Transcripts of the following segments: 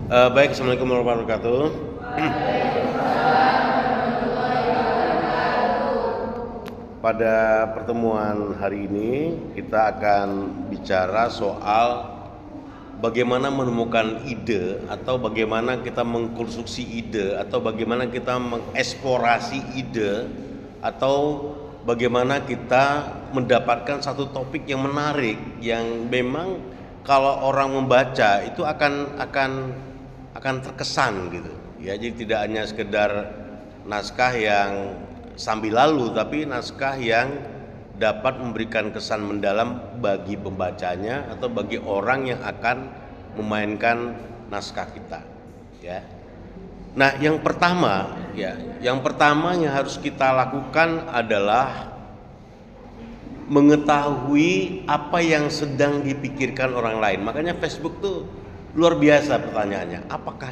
Baik, Assalamualaikum warahmatullahi wabarakatuh. Pada pertemuan hari ini kita akan bicara soal bagaimana menemukan ide atau bagaimana kita mengkonstruksi ide atau bagaimana kita mengeksplorasi ide atau bagaimana kita mendapatkan satu topik yang menarik yang memang kalau orang membaca itu akan terkesan gitu ya. Jadi tidak hanya sekedar naskah yang sambil lalu, tapi naskah yang dapat memberikan kesan mendalam bagi pembacanya atau bagi orang yang akan memainkan naskah kita ya. Nah, yang pertama yang harus kita lakukan adalah mengetahui apa yang sedang dipikirkan orang lain. Makanya Facebook tuh luar biasa pertanyaannya.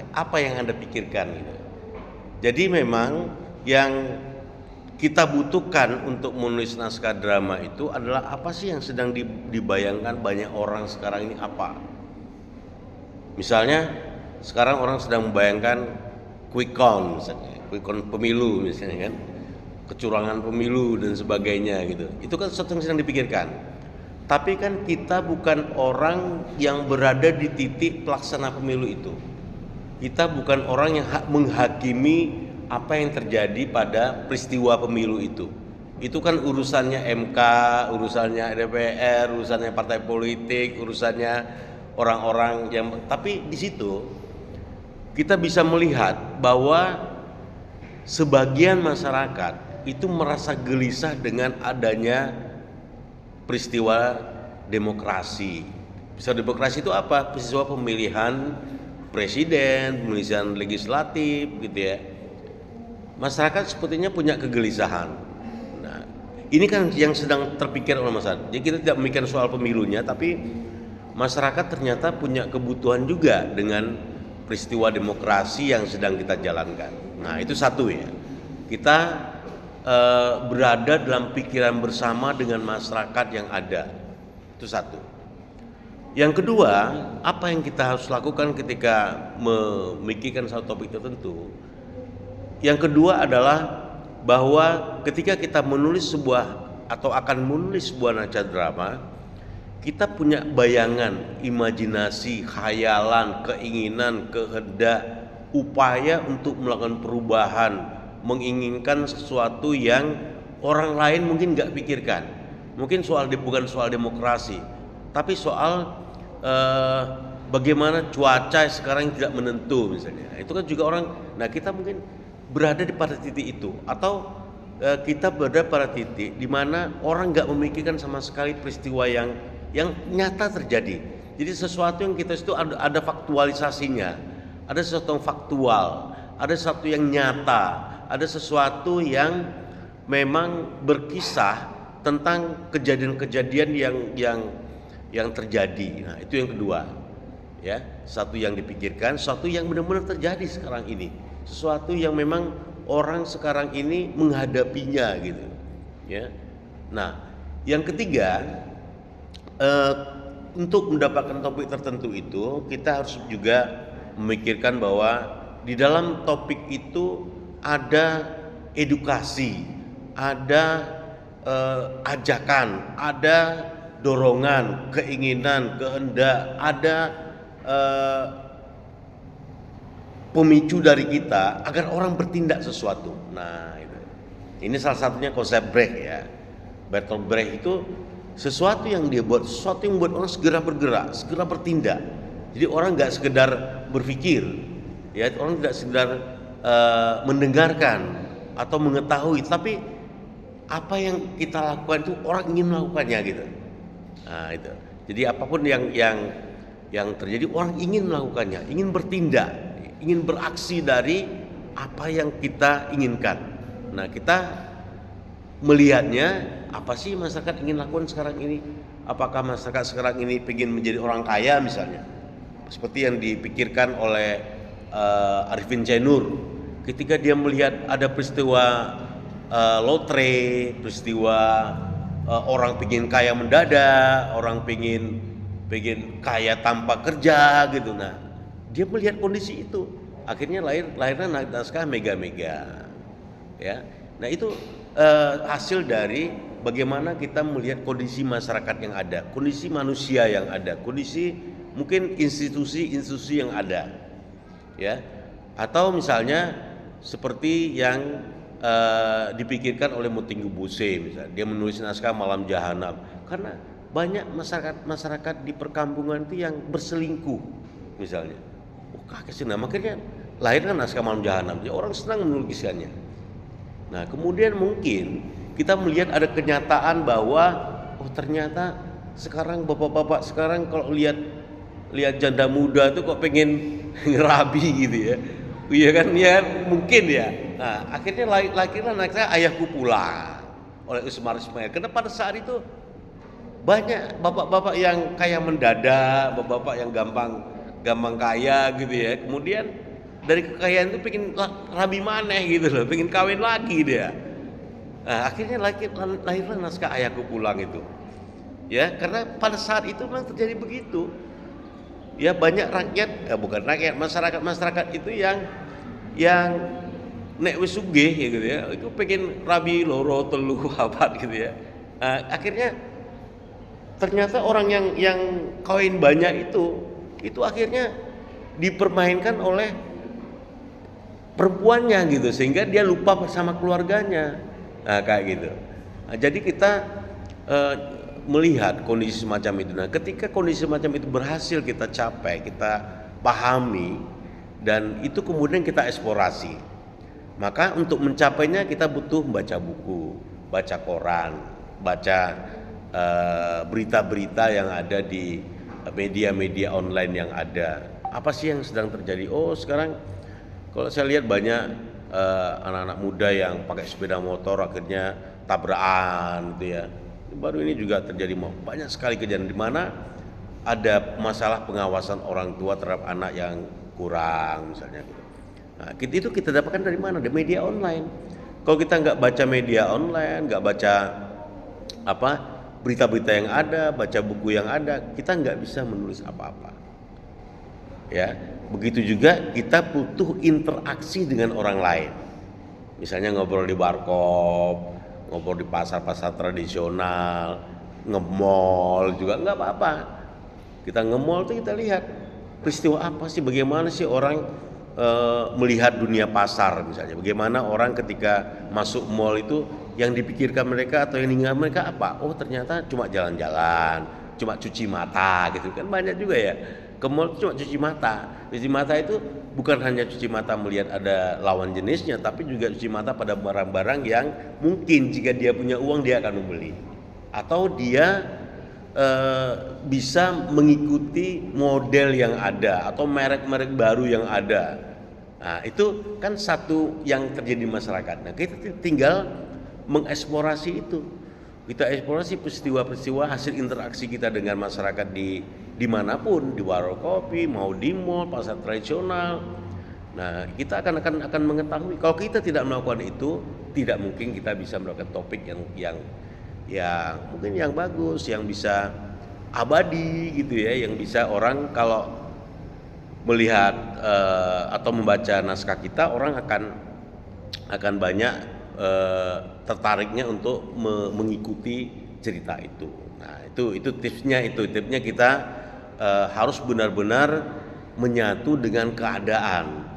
Apa yang Anda pikirkan gitu. Jadi memang yang kita butuhkan untuk menulis naskah drama itu adalah apa sih yang sedang dibayangkan banyak orang sekarang ini apa. Misalnya sekarang orang sedang membayangkan quick count misalnya, quick count pemilu misalnya kan, kecurangan pemilu dan sebagainya gitu. Itu kan sesuatu yang sedang dipikirkan. Tapi kan kita bukan orang yang berada di titik pelaksana pemilu itu. Kita bukan orang yang menghakimi apa yang terjadi pada peristiwa pemilu itu. Itu kan urusannya MK, urusannya DPR, urusannya partai politik, urusannya orang-orang yang. Tapi di situ kita bisa melihat bahwa sebagian masyarakat itu merasa gelisah dengan adanya peristiwa demokrasi. Peristiwa demokrasi itu apa? Peristiwa pemilihan presiden, pemilihan legislatif gitu ya. Masyarakat sepertinya punya kegelisahan. Nah, ini kan yang sedang terpikir oleh masyarakat. Jadi kita tidak memikirkan soal pemilunya, tapi masyarakat ternyata punya kebutuhan juga dengan peristiwa demokrasi yang sedang kita jalankan. Nah, itu satu ya. Kita berada dalam pikiran bersama dengan masyarakat yang ada. Itu satu. Yang kedua, apa yang kita harus lakukan ketika memikirkan satu topik tertentu? Yang kedua adalah bahwa ketika kita menulis sebuah atau akan menulis sebuah naskah drama, kita punya bayangan, imajinasi, khayalan, keinginan, kehendak, upaya untuk melakukan perubahan, menginginkan sesuatu yang orang lain mungkin nggak pikirkan. Mungkin bukan soal demokrasi, tapi soal bagaimana cuaca sekarang tidak menentu misalnya. Itu kan juga orang. Nah, kita mungkin berada di pada titik itu, atau kita berada pada titik di mana orang nggak memikirkan sama sekali peristiwa yang nyata terjadi. Jadi sesuatu yang kita itu ada faktualisasinya, ada sesuatu yang faktual, ada sesuatu yang nyata, ada sesuatu yang memang berkisah tentang kejadian-kejadian yang terjadi. Nah, itu yang kedua ya, satu yang dipikirkan, satu yang benar-benar terjadi sekarang ini. Sesuatu yang memang orang sekarang ini menghadapinya gitu ya. Nah, yang ketiga, untuk mendapatkan topik tertentu itu kita harus juga memikirkan bahwa di dalam topik itu ada edukasi, ada ajakan, ada dorongan, keinginan, kehendak, ada pemicu dari kita agar orang bertindak sesuatu. Nah, itu. Ini salah satunya konsep Brecht ya. Bertolt Brecht itu sesuatu yang dia buat, sesuatu yang membuat orang segera bergerak, segera bertindak. Jadi orang nggak sekedar berpikir, ya, orang tidak sekedar mendengarkan atau mengetahui, tapi apa yang kita lakukan itu orang ingin melakukannya gitu. Nah, itu. Jadi apapun yang terjadi orang ingin melakukannya, ingin bertindak, ingin beraksi dari apa yang kita inginkan. Nah, kita melihatnya apa sih masyarakat ingin lakukan sekarang ini? Apakah masyarakat sekarang ini ingin menjadi orang kaya misalnya, seperti yang dipikirkan oleh Arifin C. Nur ketika dia melihat ada peristiwa lotre, peristiwa orang ingin kaya mendadak, orang ingin kaya tanpa kerja gitu. Nah, Dia melihat kondisi itu, akhirnya lahirnya naskah Mega-Mega, ya. Nah itu hasil dari bagaimana kita melihat kondisi masyarakat yang ada, kondisi manusia yang ada, kondisi mungkin institusi-institusi yang ada, ya. Atau misalnya seperti yang dipikirkan oleh Motinggu Buse, misalnya dia menulis naskah Malam Jahanam, karena banyak masyarakat di perkampungan itu yang berselingkuh misalnya. Kaget sih, nah makanya lahirnya naskah Malam Jahanam, jadi orang senang menuliskannya. Nah kemudian mungkin kita melihat ada kenyataan bahwa ternyata sekarang bapak-bapak sekarang kalau lihat janda muda tuh kok pengen ngerabi gitu ya. Iya kan, ya mungkin ya. Nah akhirnya lahirlah naskah Ayahku Pulang oleh Usmar Ismail, karena pada saat itu banyak bapak-bapak yang kaya mendadak, bapak-bapak yang gampang kaya gitu ya. Kemudian dari kekayaan itu pengen rabi maneh gitu loh, pengen kawin lagi dia. Nah, akhirnya lahirlah naskah Ayahku Pulang itu. Ya, karena pada saat itu memang terjadi begitu. Ya banyak masyarakat itu yang nek wis sugih ya gitu ya, itu pengen rabi loro telu papat gitu ya. Nah, akhirnya ternyata orang yang kawin banyak itu akhirnya dipermainkan oleh perempuannya gitu, sehingga dia lupa bersama keluarganya. Nah kayak gitu. Nah, jadi kita melihat kondisi semacam itu. Nah ketika kondisi semacam itu berhasil kita capai, kita pahami, dan itu kemudian kita eksplorasi, maka untuk mencapainya kita butuh baca buku, baca koran, baca berita-berita yang ada di media-media online yang ada. Apa sih yang sedang terjadi? Oh sekarang kalau saya lihat banyak anak-anak muda yang pakai sepeda motor akhirnya tabrakan gitu ya. Baru ini juga terjadi banyak sekali kejadian di mana ada masalah pengawasan orang tua terhadap anak yang kurang misalnya gitu. Nah, itu kita dapatkan dari mana? Dari media online. Kalau kita nggak baca media online, nggak baca berita-berita yang ada, baca buku yang ada, kita nggak bisa menulis apa-apa. Ya, begitu juga kita butuh interaksi dengan orang lain. Misalnya ngobrol di warkop, ngobrol di pasar-pasar tradisional, nge-mall juga nggak apa-apa. Kita nge-mall tuh kita lihat peristiwa apa sih, bagaimana sih orang melihat dunia pasar misalnya. Bagaimana orang ketika masuk mall itu yang dipikirkan mereka atau yang diingat mereka apa? Oh ternyata cuma jalan-jalan, cuma cuci mata gitu kan, banyak juga ya. Ke mall cuma cuci mata. Cuci mata itu bukan hanya cuci mata melihat ada lawan jenisnya, tapi juga cuci mata pada barang-barang yang mungkin jika dia punya uang dia akan membeli, atau dia bisa mengikuti model yang ada atau merek-merek baru yang ada. Nah itu kan satu yang terjadi di masyarakat. Nah kita tinggal mengeksplorasi itu. Kita eksplorasi peristiwa-peristiwa hasil interaksi kita dengan masyarakat dimanapun, di warung kopi, mau di mall, pasar tradisional. Nah, kita akan mengetahui. Kalau kita tidak melakukan itu, tidak mungkin kita bisa melakukan topik yang mungkin yang bagus, yang bisa abadi gitu ya, yang bisa orang kalau melihat atau membaca naskah kita, orang akan banyak tertariknya untuk mengikuti cerita itu. Nah, itu tipsnya kita harus benar-benar menyatu dengan keadaan.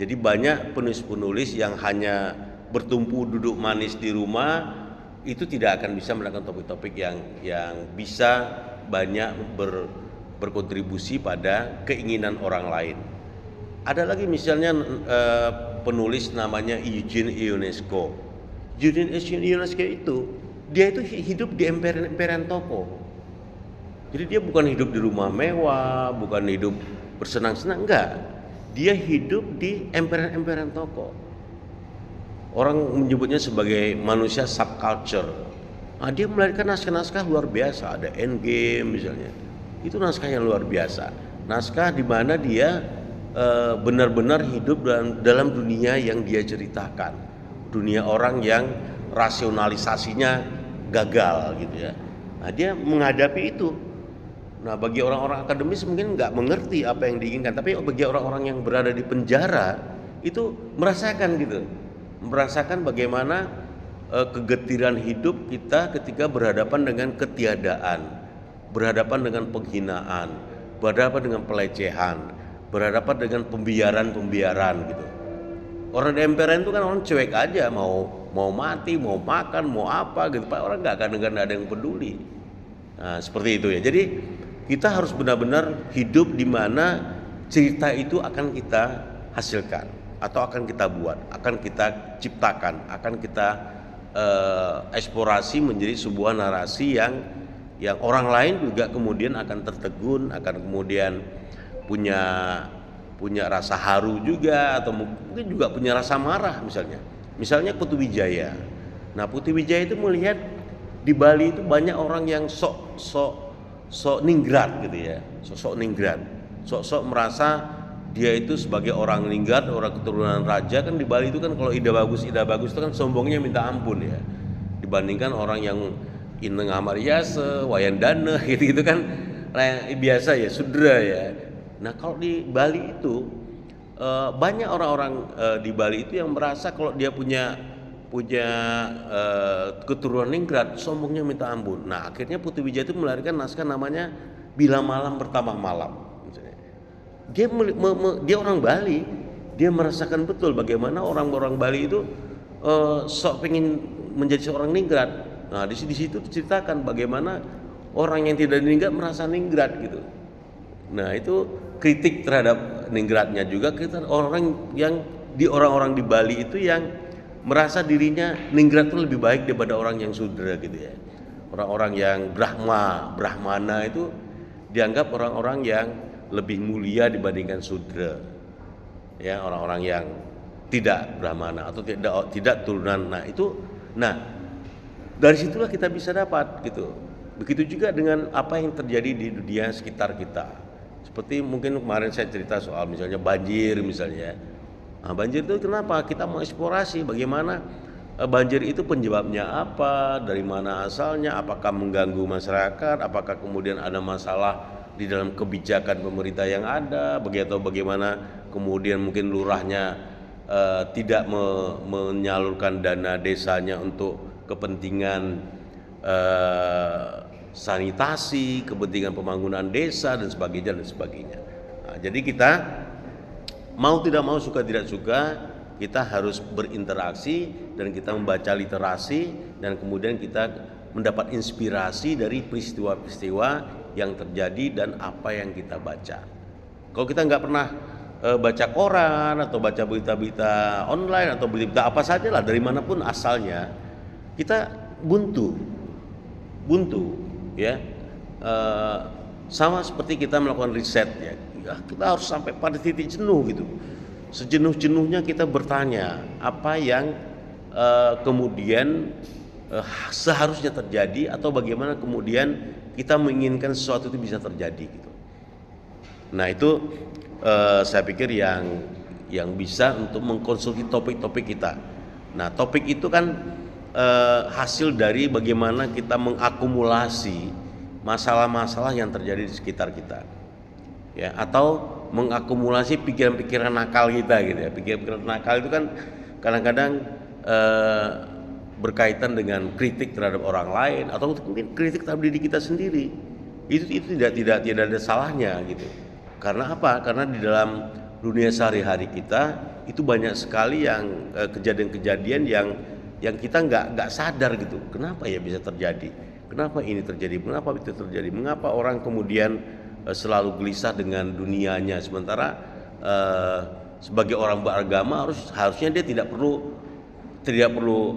Jadi banyak penulis-penulis yang hanya bertumpu duduk manis di rumah itu tidak akan bisa melakukan topik-topik yang bisa banyak berkontribusi pada keinginan orang lain. Ada lagi misalnya penulis namanya Eugene Ionesco. Eugene Ionesco dia itu hidup di emperan toko. Jadi dia bukan hidup di rumah mewah, bukan hidup bersenang-senang, enggak. Dia hidup di emperan toko. Orang menyebutnya sebagai manusia subculture. Nah, dia melahirkan naskah-naskah luar biasa. Ada Endgame misalnya. Itu naskah yang luar biasa. Naskah di mana dia benar-benar hidup dalam dunia yang dia ceritakan. Dunia orang yang rasionalisasinya gagal gitu ya. Nah, dia menghadapi itu. Nah, bagi orang-orang akademis mungkin nggak mengerti apa yang diinginkan, tapi bagi orang-orang yang berada di penjara itu merasakan gitu, merasakan bagaimana kegetiran hidup kita ketika berhadapan dengan ketiadaan, berhadapan dengan penghinaan, berhadapan dengan pelecehan, berhadapan dengan pembiaran gitu. Orang di emperan itu kan orang cuek aja, mau mati, mau makan, mau apa gitu, Pak, orang nggak ada yang peduli. Nah, seperti itu ya. Jadi kita harus benar-benar hidup di mana cerita itu akan kita hasilkan atau akan kita buat, akan kita ciptakan, akan kita eksplorasi menjadi sebuah narasi yang orang lain juga kemudian akan tertegun, akan kemudian punya rasa haru juga, atau mungkin juga punya rasa marah misalnya Putu Wijaya. Nah, Putu Wijaya itu melihat di Bali itu banyak orang yang sok ningrat gitu ya, sok merasa dia itu sebagai orang ningrat, orang keturunan raja. Kan di Bali itu kan kalau ida bagus itu kan sombongnya minta ampun ya, dibandingkan orang yang Ineng Amariase, Wayandana gitu kan biasa ya, sudra ya. Nah, kalau di Bali itu banyak orang-orang di Bali itu yang merasa kalau dia punya keturunan ningrat, sombongnya minta ampun. Nah, akhirnya Putu Wijaya itu melahirkan naskah namanya Bila Malam Bertambah Malam. Dia orang Bali, dia merasakan betul bagaimana orang-orang Bali itu sok pengen menjadi seorang ningrat. Nah, di situ diceritakan bagaimana orang yang tidak ningrat merasa ningrat gitu. Nah, itu kritik terhadap ningratnya juga, kita orang di Bali itu yang merasa dirinya ningrat itu lebih baik daripada orang yang sudra gitu ya. Orang-orang yang brahmana itu dianggap orang-orang yang lebih mulia dibandingkan sudra. Ya, orang-orang yang tidak brahmana atau tidak turunan. Nah, dari situlah kita bisa dapat gitu. Begitu juga dengan apa yang terjadi di dunia sekitar kita. Seperti mungkin kemarin saya cerita soal misalnya banjir misalnya. Nah, banjir itu kenapa? Kita mau eksplorasi bagaimana banjir itu penyebabnya apa, dari mana asalnya, apakah mengganggu masyarakat, apakah kemudian ada masalah di dalam kebijakan pemerintah yang ada, atau bagaimana kemudian mungkin lurahnya tidak menyalurkan dana desanya untuk kepentingan sanitasi, kepentingan pembangunan desa dan sebagainya. Nah, jadi kita mau tidak mau, suka tidak suka, kita harus berinteraksi dan kita membaca literasi, dan kemudian kita mendapat inspirasi dari peristiwa-peristiwa yang terjadi dan apa yang kita baca. Kalau kita nggak pernah baca koran atau baca berita-berita online atau berita apa saja lah dari manapun asalnya, kita buntu ya. Sama seperti kita melakukan riset ya, kita harus sampai pada titik jenuh gitu. Sejenuh-jenuhnya kita bertanya apa yang kemudian seharusnya terjadi, atau bagaimana kemudian kita menginginkan sesuatu itu bisa terjadi gitu. Nah, itu saya pikir yang bisa untuk mengkonstruksi topik-topik kita. Nah, topik itu kan hasil dari bagaimana kita mengakumulasi masalah-masalah yang terjadi di sekitar kita, ya, atau mengakumulasi pikiran-pikiran nakal kita gitu ya. Pikiran-pikiran nakal itu kan kadang-kadang berkaitan dengan kritik terhadap orang lain atau mungkin kritik terhadap diri kita sendiri. Itu tidak ada salahnya gitu. Karena apa? Karena di dalam dunia sehari-hari kita itu banyak sekali yang kejadian-kejadian yang kita nggak sadar gitu. Kenapa ya bisa terjadi? Kenapa ini terjadi? Mengapa itu terjadi? Mengapa orang kemudian selalu gelisah dengan dunianya, sementara sebagai orang beragama harusnya dia tidak perlu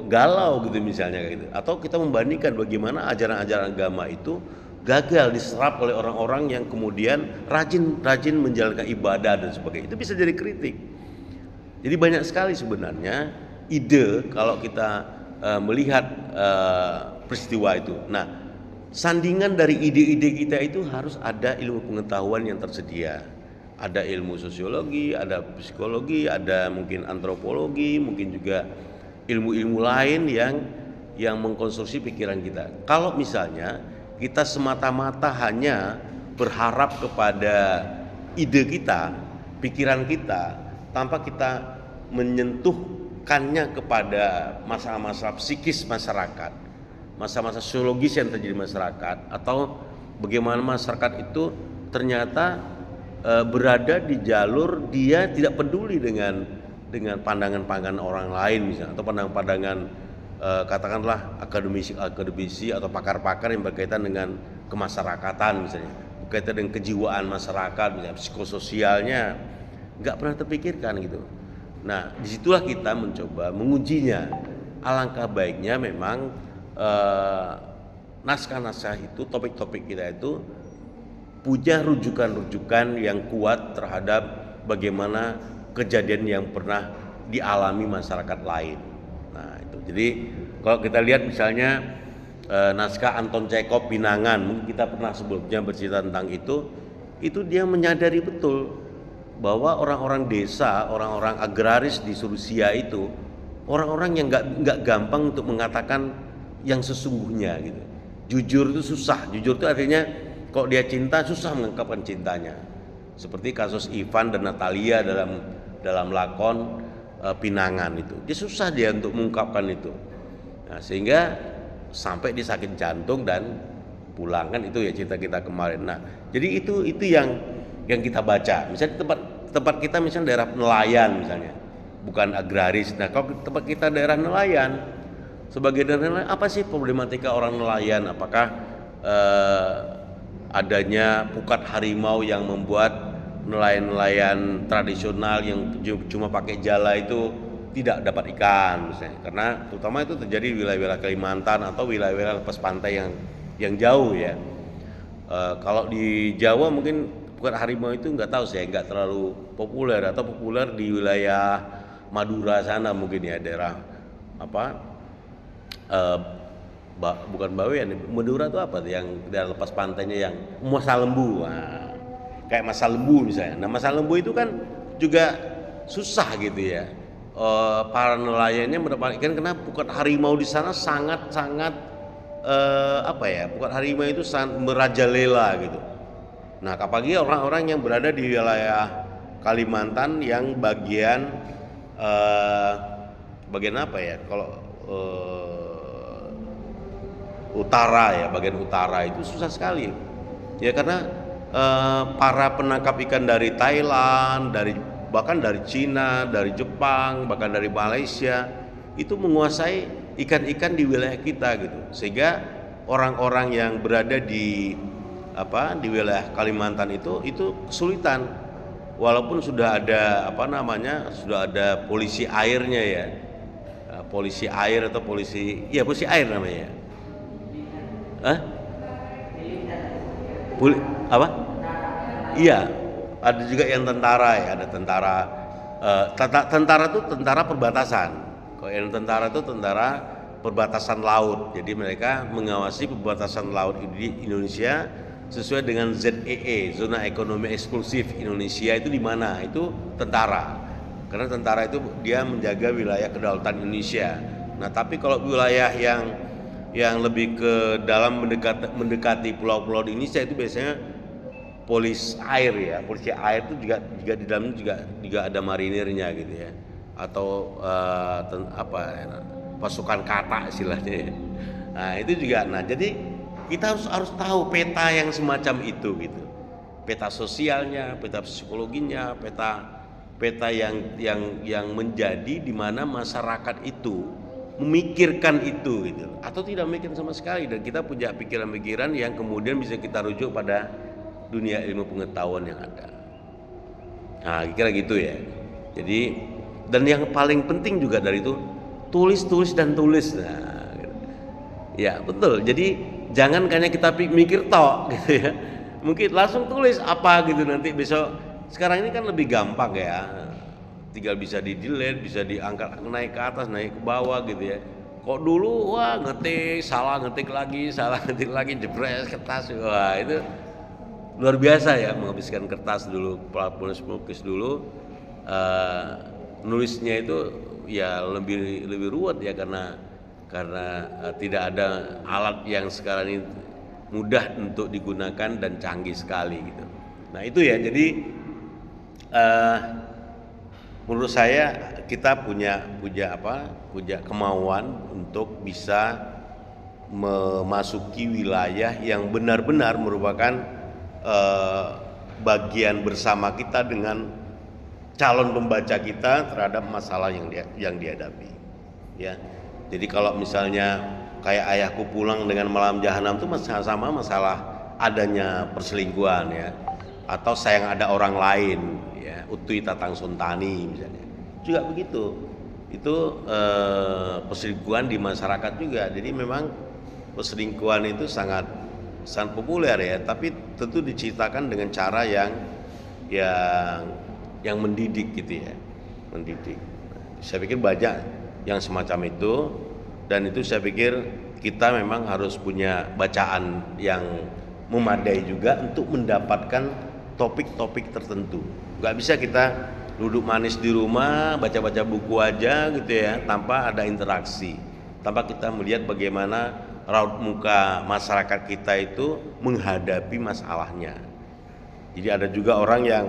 galau gitu misalnya gitu. Atau kita membandingkan bagaimana ajaran-ajaran agama itu gagal diserap oleh orang-orang yang kemudian rajin menjalankan ibadah dan sebagainya. Itu bisa jadi kritik. Jadi banyak sekali sebenarnya ide kalau kita melihat peristiwa itu. Nah, sandingan dari ide-ide kita itu harus ada ilmu pengetahuan yang tersedia. Ada ilmu sosiologi, ada psikologi, ada mungkin antropologi, mungkin juga ilmu-ilmu lain yang mengkonstruksi pikiran kita. Kalau misalnya kita semata-mata hanya berharap kepada ide kita, pikiran kita, tanpa kita menyentuhkannya kepada masalah-masalah psikis masyarakat, masalah-masalah sosiologis yang terjadi di masyarakat, atau bagaimana masyarakat itu ternyata berada di jalur dia tidak peduli dengan pandangan-pandangan orang lain misalnya, atau pandangan-pandangan katakanlah akademisi atau pakar-pakar yang berkaitan dengan kemasyarakatan misalnya, berkaitan dengan kejiwaan masyarakat misalnya, psikososialnya nggak pernah terpikirkan gitu. Nah, disitulah kita mencoba mengujinya. Alangkah baiknya memang naskah-naskah itu, topik-topik kita itu punya rujukan-rujukan yang kuat terhadap bagaimana kejadian yang pernah dialami masyarakat lain. Nah itu, jadi kalau kita lihat misalnya naskah Anton Chekhov Pinangan, mungkin kita pernah sebelumnya bercerita tentang itu dia menyadari betul bahwa orang-orang desa, orang-orang agraris di Rusia itu orang-orang yang nggak gampang untuk mengatakan yang sesungguhnya gitu. Jujur itu susah, jujur itu artinya kalau dia cinta susah mengungkapkan cintanya. Seperti kasus Ivan dan Natalia dalam lakon Pinangan itu. Dia susah untuk mengungkapkan itu. Nah, sehingga sampai dia sakit jantung dan pulang, kan itu ya cerita kita kemarin. Nah, jadi itu yang kita baca. Misalnya tempat kita misalnya daerah nelayan misalnya, bukan agraris. Nah, kalau tempat kita daerah nelayan, sebagai daerah nelayan, apa sih problematika orang nelayan? Apakah adanya pukat harimau yang membuat nelayan-nelayan tradisional yang cuma pakai jala itu tidak dapat ikan misalnya, karena terutama itu terjadi di wilayah-wilayah Kalimantan atau wilayah-wilayah lepas pantai yang jauh ya. Kalau di Jawa mungkin pukat harimau itu nggak tahu, saya nggak terlalu populer, atau populer di wilayah Madura sana mungkin ya, daerah apa bukan Bawean, Madura itu apa tuh yang daerah lepas pantainya yang masa lembu. Nah, kayak masa lembu misalnya. Nah, masa lembu itu kan juga susah gitu ya. Para nelayannya mendapat ikan karena pukat harimau di sana sangat-sangat pukat harimau itu sangat merajalela gitu. Nah, apalagi orang-orang yang berada di wilayah Kalimantan yang bagian apa ya? Kalau utara ya, bagian utara itu susah sekali. Ya karena para penangkap ikan dari Thailand, bahkan dari Cina, dari Jepang, bahkan dari Malaysia itu menguasai ikan-ikan di wilayah kita gitu. Sehingga orang-orang yang berada di wilayah Kalimantan itu kesulitan. Walaupun sudah ada sudah ada polisi airnya ya. Polisi air atau polisi air namanya. Apa? Iya, ada juga yang tentara ya, ada tentara. Tentara itu tentara perbatasan. Kalau yang tentara itu tentara perbatasan laut. Jadi mereka mengawasi perbatasan laut di Indonesia sesuai dengan ZEE, zona ekonomi eksklusif Indonesia itu di mana? Itu tentara. Karena tentara itu dia menjaga wilayah kedaulatan Indonesia. Nah, tapi kalau wilayah yang lebih ke dalam mendekati pulau-pulau di Indonesia itu biasanya polisi air ya. Polisi air itu juga di dalamnya juga ada marinirnya gitu ya, atau pasukan kata istilahnya ya. Nah itu juga. Nah jadi kita harus tahu peta yang semacam itu gitu, peta sosialnya, peta psikologinya, peta yang menjadi di mana masyarakat itu memikirkan itu gitu, atau tidak memikirkan sama sekali, dan kita punya pikiran-pikiran yang kemudian bisa kita rujuk pada dunia ilmu pengetahuan yang ada. Nah, kira gitu ya. Jadi, dan yang paling penting juga dari itu tulis dan tulis. Nah, gitu. Ya betul. Jadi jangan hanya kita mikir tok gitu ya. Mungkin langsung tulis apa gitu, nanti besok. Sekarang ini kan lebih gampang ya. Tinggal bisa di-delete, bisa diangkat naik ke atas, naik ke bawah gitu ya. Kok dulu salah ngetik lagi, jebres kertas. Wah, itu luar biasa ya, menghabiskan kertas dulu, pelukis dulu. Nulisnya itu ya lebih ruwet ya, karena tidak ada alat yang sekarang ini mudah untuk digunakan dan canggih sekali gitu. Nah itu ya, jadi menurut saya kita punya kemauan untuk bisa memasuki wilayah yang benar-benar merupakan bagian bersama kita dengan calon pembaca kita terhadap masalah yang dihadapi. Ya, jadi kalau misalnya kayak Ayahku Pulang dengan Malam Jahanam itu sama masalah adanya perselingkuhan ya, atau Sayang Ada Orang Lain ya, Utui Tatang Suntani misalnya juga begitu. Itu perselingkuhan di masyarakat juga. Jadi memang perselingkuhan itu sangat populer ya, tapi tentu diceritakan dengan cara yang mendidik gitu ya, mendidik. Saya pikir banyak yang semacam itu, dan itu saya pikir kita memang harus punya bacaan yang memadai juga untuk mendapatkan topik-topik tertentu. Gak bisa kita duduk manis di rumah baca-baca buku aja gitu ya, tanpa ada interaksi, tanpa kita melihat bagaimana raut muka masyarakat kita itu menghadapi masalahnya. Jadi ada juga orang yang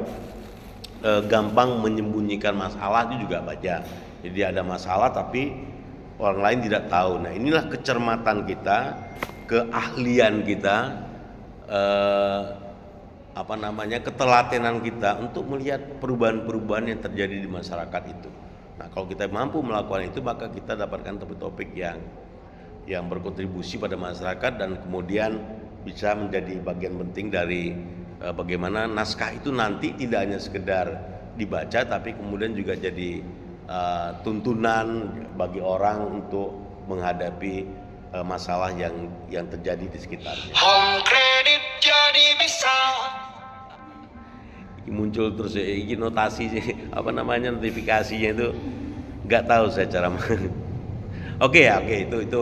gampang menyembunyikan masalah, itu juga baca. Jadi ada masalah tapi orang lain tidak tahu. Nah inilah kecermatan kita, keahlian kita, ketelatenan kita untuk melihat perubahan-perubahan yang terjadi di masyarakat itu. Nah kalau kita mampu melakukan itu, maka kita dapatkan topik-topik yang berkontribusi pada masyarakat, dan kemudian bisa menjadi bagian penting dari bagaimana naskah itu nanti tidak hanya sekedar dibaca, tapi kemudian juga jadi tuntunan bagi orang untuk menghadapi masalah yang terjadi di sekitarnya. Home credit jadi bisa. Muncul terus ini notasi notifikasinya itu nggak tahu saya cara. Oke, itu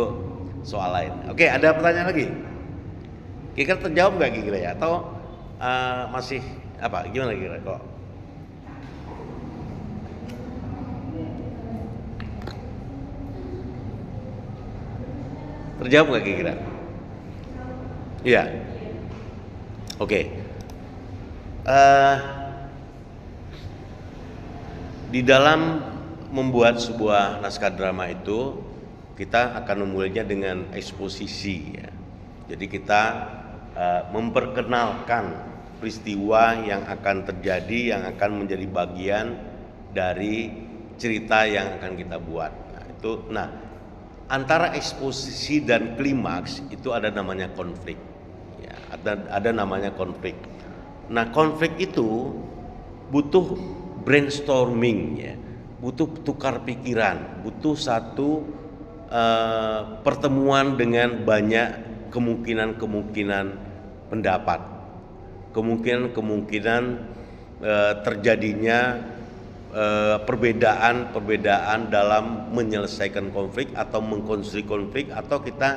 soal lain. Oke, ada pertanyaan lagi? Kira-kira terjawab nggak kira-kira ya? Atau masih gimana kira-kira kok? Terjawab nggak kira-kira? Iya. Oke. Di dalam membuat sebuah naskah drama itu, kita akan memulainya dengan eksposisi ya. Jadi kita memperkenalkan peristiwa yang akan terjadi, yang akan menjadi bagian dari cerita yang akan kita buat. Nah, antara eksposisi dan klimaks itu ada namanya konflik. Ya, ada namanya konflik. Nah, konflik itu butuh brainstorming ya, butuh tukar pikiran, butuh satu pertemuan dengan banyak kemungkinan pendapat, kemungkinan terjadinya perbedaan dalam menyelesaikan konflik atau mengkonstruksi konflik, atau kita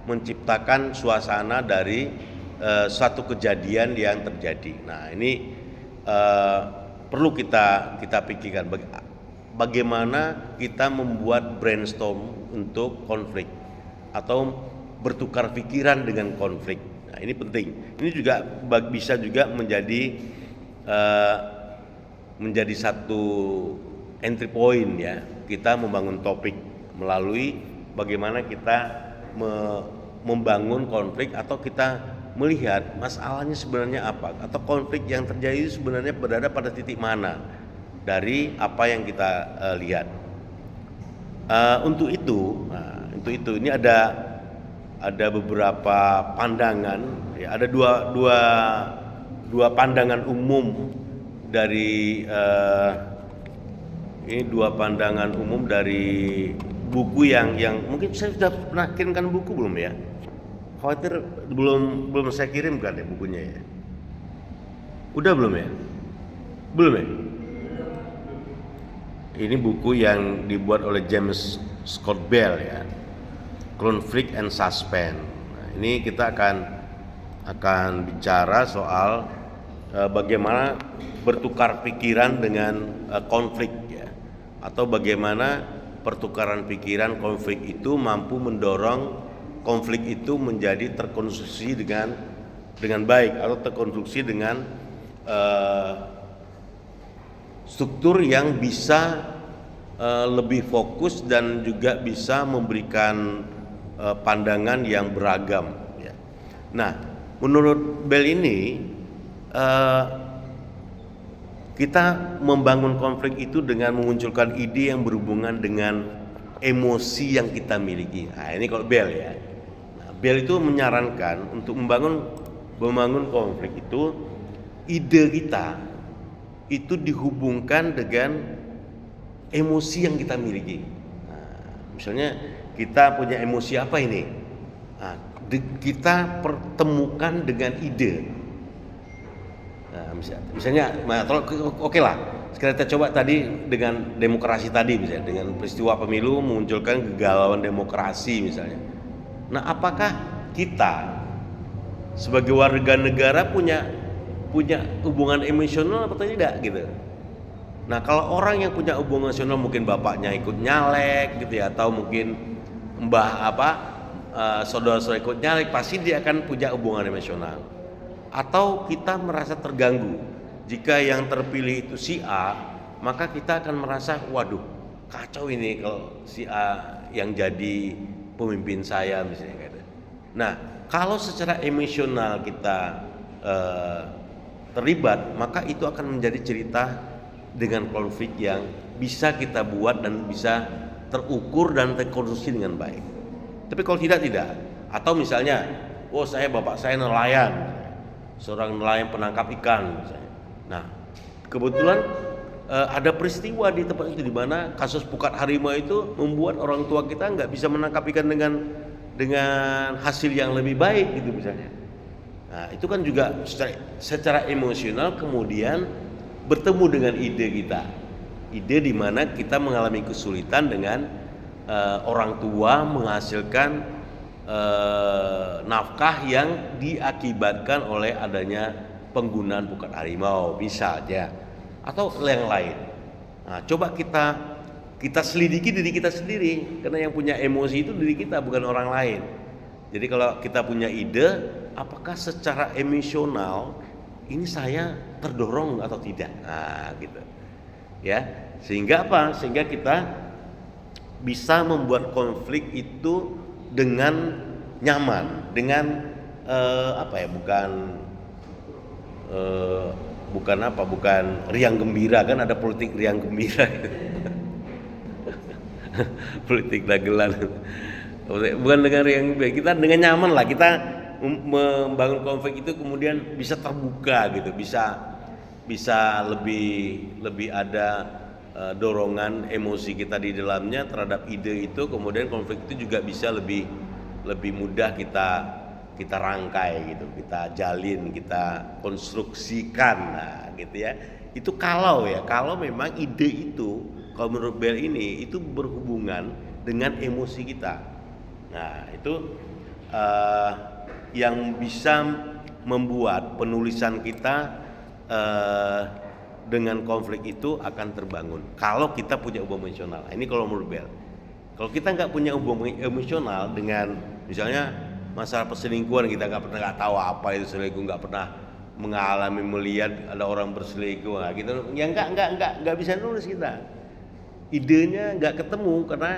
menciptakan suasana dari suatu kejadian yang terjadi. Nah ini perlu kita pikirkan bagaimana kita membuat brainstorm untuk konflik atau bertukar pikiran dengan konflik. Nah ini penting. Ini juga bisa juga menjadi satu entry point ya, kita membangun topik melalui bagaimana kita membangun konflik, atau kita melihat masalahnya sebenarnya apa, atau konflik yang terjadi sebenarnya berada pada titik mana dari apa yang kita lihat. Untuk itu ini ada beberapa pandangan ya, ada dua pandangan umum dari ini dua pandangan umum dari buku yang mungkin saya sudah pernah kirimkan buku belum ya? Khawatir belum saya kirimkan ya bukunya ya. Udah belum ya? Belum ya? Ini buku yang dibuat oleh James Scott Bell ya, Conflict and Suspense. Nah, ini kita akan bicara soal bagaimana bertukar pikiran dengan konflik ya, atau bagaimana pertukaran pikiran konflik itu mampu mendorong konflik itu menjadi terkonstruksi dengan baik atau terkonstruksi dengan struktur yang bisa lebih fokus dan juga bisa memberikan pandangan yang beragam. Ya. Nah, menurut Bell ini kita membangun konflik itu dengan memunculkan ide yang berhubungan dengan emosi yang kita miliki. Nah, ini kalau Bell ya. Nah, Bell itu menyarankan untuk membangun konflik itu ide kita itu dihubungkan dengan emosi yang kita miliki. Nah, misalnya kita punya emosi apa ini? Nah, kita pertemukan dengan ide. Nah, misalnya, oke lah. Sekarang kita coba tadi dengan demokrasi tadi, misalnya dengan peristiwa pemilu memunculkan kegalauan demokrasi misalnya. Nah, apakah kita sebagai warga negara punya hubungan emosional atau tidak gitu? Nah, kalau orang yang punya hubungan emosional, mungkin bapaknya ikut nyalek gitu ya, atau mungkin saudara-saudara ikut nyalek, pasti dia akan punya hubungan emosional. Atau kita merasa terganggu jika yang terpilih itu si A, maka kita akan merasa waduh kacau ini kalau si A yang jadi pemimpin saya misalnya gitu. Nah, kalau secara emosional kita terlibat, maka itu akan menjadi cerita dengan konflik yang bisa kita buat dan bisa terukur dan terkonstruksi dengan baik. Tapi kalau tidak. Atau misalnya, bapak saya nelayan, seorang nelayan penangkap ikan misalnya. Nah, kebetulan ada peristiwa di tempat itu di mana kasus pukat harimau itu membuat orang tua kita nggak bisa menangkap ikan dengan hasil yang lebih baik gitu misalnya. Nah, itu kan juga secara emosional kemudian bertemu dengan ide kita, ide di mana kita mengalami kesulitan dengan orang tua menghasilkan nafkah yang diakibatkan oleh adanya penggunaan pukat harimau misalnya, atau yang lain. Nah, coba kita selidiki diri kita sendiri, karena yang punya emosi itu diri kita, bukan orang lain. Jadi kalau kita punya ide, apakah secara emosional ini saya terdorong atau tidak? Nah, gitu. Ya, sehingga apa? Sehingga kita bisa membuat konflik itu dengan nyaman, dengan bukan riang gembira, kan ada politik riang gembira. Politik dagelan. Bukan dengan riang gembira, kita dengan nyaman lah, kita membangun konflik itu kemudian bisa terbuka gitu, bisa lebih ada dorongan emosi kita di dalamnya terhadap ide itu, kemudian konflik itu juga bisa lebih mudah kita rangkai gitu, kita jalin, kita konstruksikan, nah gitu ya. Itu kalau memang ide itu, kalau menurut Bell ini itu berhubungan dengan emosi kita. Nah, itu yang bisa membuat penulisan kita dengan konflik itu akan terbangun kalau kita punya hubungan emosional. Ini kalau menurut Bell. Kalau kita nggak punya hubungan emosional dengan misalnya masalah perselingkuhan, kita nggak tahu apa itu selingkuh, nggak pernah mengalami melihat ada orang berselingkuh, nah, gitu ya nggak bisa nulis kita. Idenya nggak ketemu karena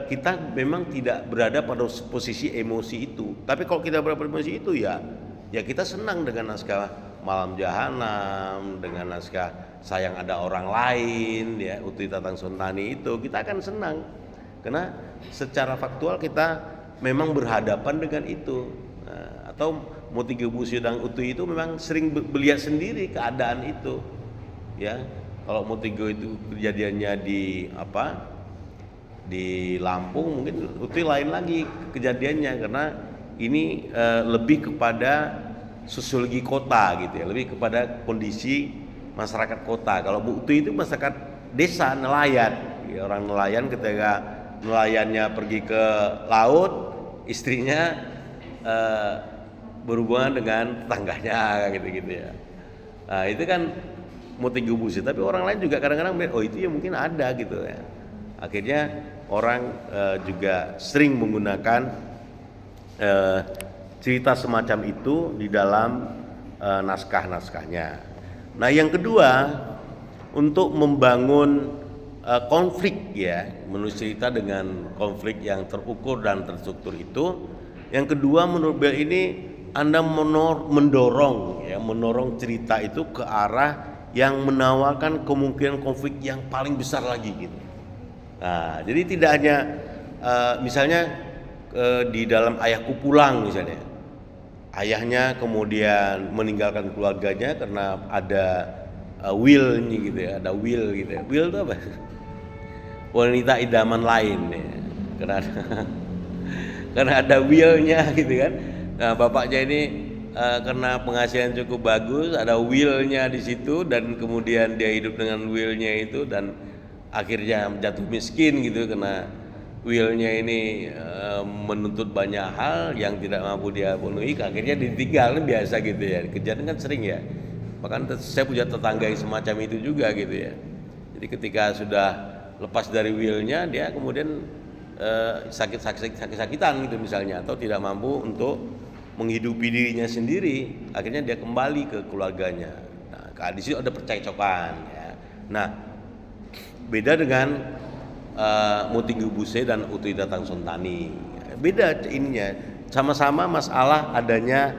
kita memang tidak berada pada posisi emosi itu. Tapi kalau kita berada pada posisi itu ya kita senang dengan naskah Malam Jahanam, dengan naskah Sayang Ada Orang Lain, ya Uti Tatang Sontani itu kita akan senang karena secara faktual kita memang berhadapan dengan itu. Nah, atau Motigo Busio dan Uti itu memang sering melihat sendiri keadaan itu, ya. Kalau Motigo itu kejadiannya di Lampung, mungkin Uti lain lagi kejadiannya karena ini lebih kepada sosiologi kota gitu ya, lebih kepada kondisi masyarakat kota. Kalau Bu Uti itu masyarakat desa, nelayan, ya, orang nelayan ketika nelayannya pergi ke laut, istrinya berhubungan dengan tetangganya gitu-gitu ya. Nah, itu kan Motigo Busio, tapi orang lain juga kadang-kadang itu ya mungkin ada gitu ya. Akhirnya orang juga sering menggunakan eh, cerita semacam itu di dalam naskah-naskahnya. Nah, yang kedua, untuk membangun konflik ya, menulis cerita dengan konflik yang terukur dan terstruktur itu. Yang kedua, menurut Bell ini Anda mendorong cerita itu ke arah yang menawarkan kemungkinan konflik yang paling besar lagi gitu. Nah, jadi tidak hanya misalnya di dalam Ayahku Pulang misalnya, ayahnya kemudian meninggalkan keluarganya karena ada will-nya gitu ya, ada will gitu ya. Will itu apa? Wanita idaman lain ya. Karena ada will-nya gitu kan. Nah, bapaknya ini karena penghasilan cukup bagus, ada will-nya di situ, dan kemudian dia hidup dengan will-nya itu dan akhirnya jatuh miskin gitu karena will-nya ini menuntut banyak hal yang tidak mampu dia penuhi, akhirnya ditinggal. Biasa gitu ya, kejadian kan sering ya. Bahkan saya punya tetangga yang semacam itu juga gitu ya. Jadi ketika sudah lepas dari will-nya, dia kemudian sakit-sakitan gitu misalnya, atau tidak mampu untuk menghidupi dirinya sendiri, akhirnya dia kembali ke keluarganya. Nah, di situ ada percekcokan ya. Nah, beda dengan Mutinggu Buse dan Utui Datang Sontani. Beda ininya, sama-sama masalah adanya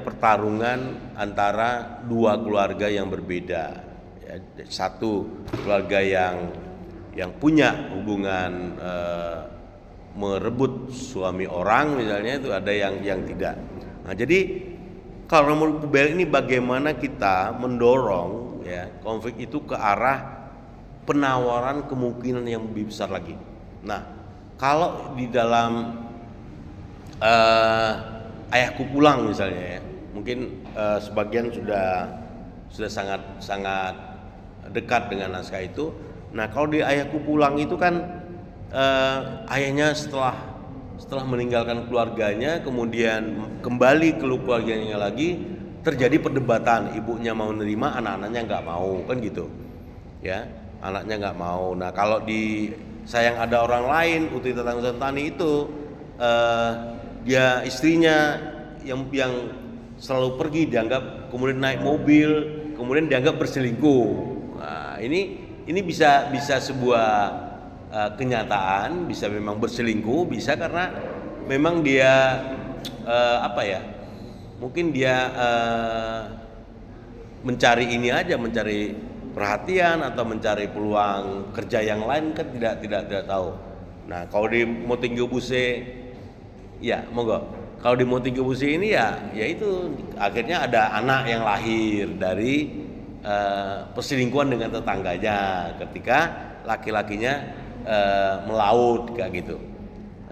pertarungan antara dua keluarga yang berbeda. Ya, satu keluarga yang punya hubungan merebut suami orang misalnya, itu ada yang tidak. Nah, jadi kalau menurut Bell ini bagaimana kita mendorong ya konflik itu ke arah penawaran kemungkinan yang lebih besar lagi. Nah, kalau di dalam Ayahku Pulang misalnya ya, mungkin sebagian sudah sangat dekat dengan naskah itu. Nah, kalau di Ayahku Pulang itu kan ayahnya setelah meninggalkan keluarganya kemudian kembali ke keluarganya lagi, terjadi perdebatan, ibunya mau nerima, anak-anaknya nggak mau, kan gitu ya, anaknya nggak mau. Nah, kalau di Sayang Ada Orang Lain, Utui Datang Sontani itu dia istrinya yang selalu pergi dianggap, kemudian naik mobil, kemudian dianggap berselingkuh. Nah, ini bisa sebuah kenyataan, bisa memang berselingkuh, bisa karena memang dia mungkin dia mencari ini aja, mencari perhatian atau mencari peluang kerja yang lain, kan tidak tahu. Nah, kalau di Mutinggu Buse ya monggo. Kalau di Mutinggu Buse ini ya itu akhirnya ada anak yang lahir dari perselingkuhan dengan tetangganya ketika laki-lakinya melaut kayak gitu.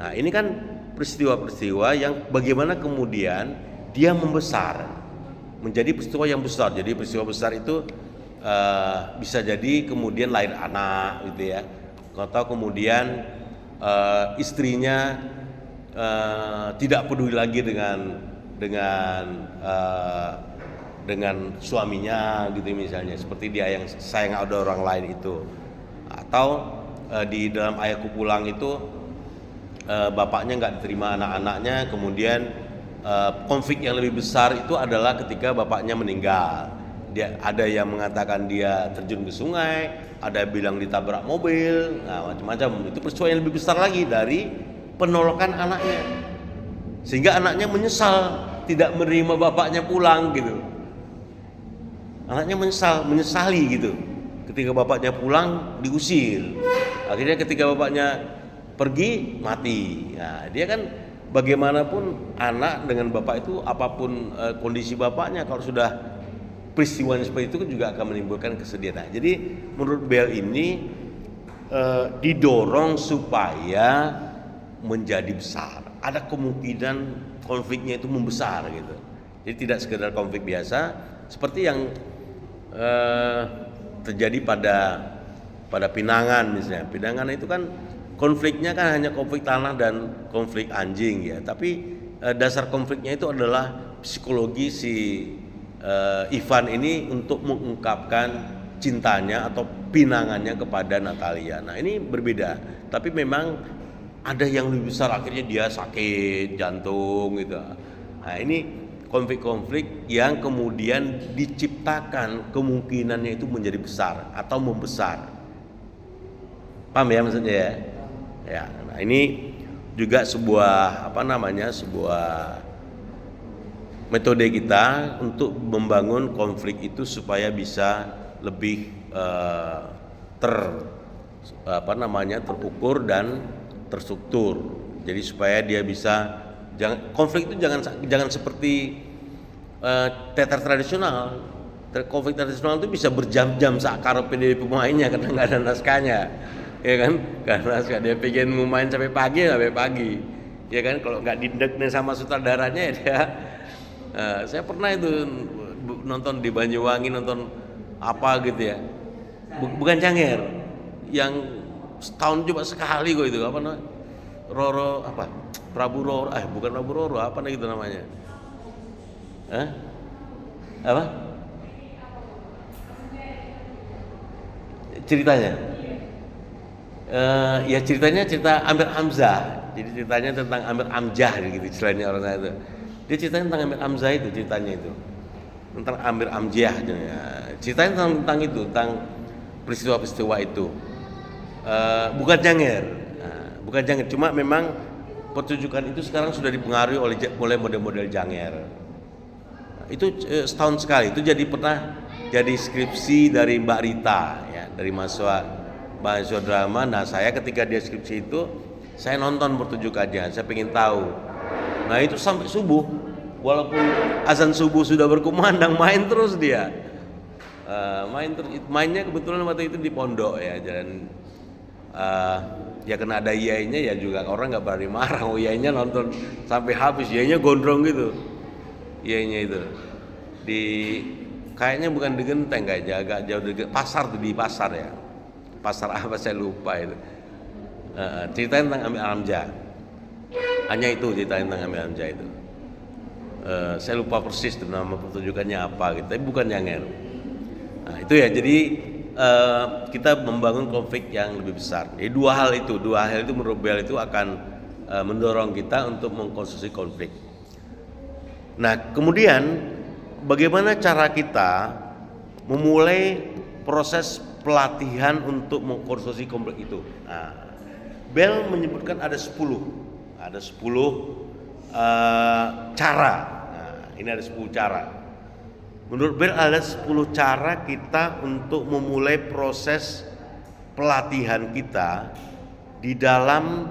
Nah, ini kan peristiwa-peristiwa yang bagaimana kemudian dia membesar menjadi peristiwa yang besar. Jadi peristiwa besar itu bisa jadi kemudian lahir anak gitu ya, atau kemudian istrinya tidak peduli lagi dengan suaminya gitu misalnya, seperti dia yang Sayang Ada Orang Lain itu. Atau di dalam Ayahku Pulang itu bapaknya nggak diterima anak-anaknya, kemudian konflik yang lebih besar itu adalah ketika bapaknya meninggal. Dia ada yang mengatakan dia terjun ke sungai, ada bilang ditabrak mobil, nah macam-macam. Itu peristiwa yang lebih besar lagi dari penolakan anaknya, sehingga anaknya menyesal tidak menerima bapaknya pulang gitu. Anaknya menyesali gitu. Ketika bapaknya pulang diusir, akhirnya ketika bapaknya pergi mati. Nah, dia kan bagaimanapun anak dengan bapak itu, apapun kondisi bapaknya, kalau sudah peristiwa seperti itu juga akan menimbulkan kesedihan. Nah, jadi menurut Bell ini didorong supaya menjadi besar. Ada kemungkinan konfliknya itu membesar gitu. Jadi tidak sekedar konflik biasa seperti yang terjadi pada Pinangan misalnya. Pinangan itu kan konfliknya kan hanya konflik tanah dan konflik anjing ya. Tapi dasar konfliknya itu adalah psikologi si Ivan ini untuk mengungkapkan cintanya atau pinangannya kepada Natalia. Nah, ini berbeda, tapi memang ada yang lebih besar, akhirnya dia sakit jantung gitu. Nah ini konflik-konflik yang kemudian diciptakan kemungkinannya itu menjadi besar atau membesar. Paham ya maksudnya ya? Ya, nah ini juga sebuah sebuah metode kita untuk membangun konflik itu supaya bisa lebih terukur dan terstruktur. Jadi supaya dia bisa konflik itu jangan seperti teater tradisional. Konflik tradisional itu bisa berjam-jam sakar PDP pemainnya karena nggak ada naskahnya, ya kan? Karena naskah dia pengen main sampai pagi, ya kan? Kalau nggak didekne sama sutradaranya ya dia. Saya pernah itu nonton di Banyuwangi, nonton apa gitu ya, bukan Janger, yang setahun coba sekali kok itu apa namanya, Roro apa, Prabu Roro, bukan Prabu Roro, apa gitu namanya, apa ceritanya? Ya ceritanya cerita Amir Hamzah, jadi ceritanya tentang Amir Amjah gitu istilahnya orang itu. Dia ceritanya tentang Amir Hamzah itu, ceritanya itu tentang Amir Amjah, ceritanya tentang itu, tentang peristiwa-peristiwa itu. Bukan Janger, bukan Janger, cuma memang pertunjukan itu sekarang sudah dipengaruhi oleh model-model Janger. Itu setahun sekali, itu pernah jadi skripsi dari Mbak Rita ya, dari mahasiswa drama. Nah saya ketika dia skripsi itu saya nonton pertunjukannya, saya pengen tahu. Nah itu sampai subuh, walaupun azan subuh sudah berkumandang, main terus dia. Mainnya kebetulan waktu itu di pondok ya, dan ya kena ada iyainya ya juga, orang nggak berani marah. Iyainya nonton sampai habis, iyainya gondrong gitu, iyainya itu kayaknya bukan di Genteng, kayaknya agak jauh dari pasar tuh, di pasar ya, pasar apa saya lupa itu. Ceritanya tentang Amir Hamzah, hanya itu ceritanya tentang Amir Hamzah itu. Saya lupa persis tuh nama pertunjukannya apa gitu, tapi bukan Janger. Nah itu ya, jadi kita membangun konflik yang lebih besar. Jadi dua hal itu menurut Bell itu akan mendorong kita untuk mengkonstruksi konflik. Nah kemudian bagaimana cara kita memulai proses pelatihan untuk mengkonstruksi konflik itu? Nah, Bell menyebutkan ada 10 cara. Nah, ini ada 10 cara. Menurut Bell ada 10 cara kita untuk memulai proses pelatihan kita di dalam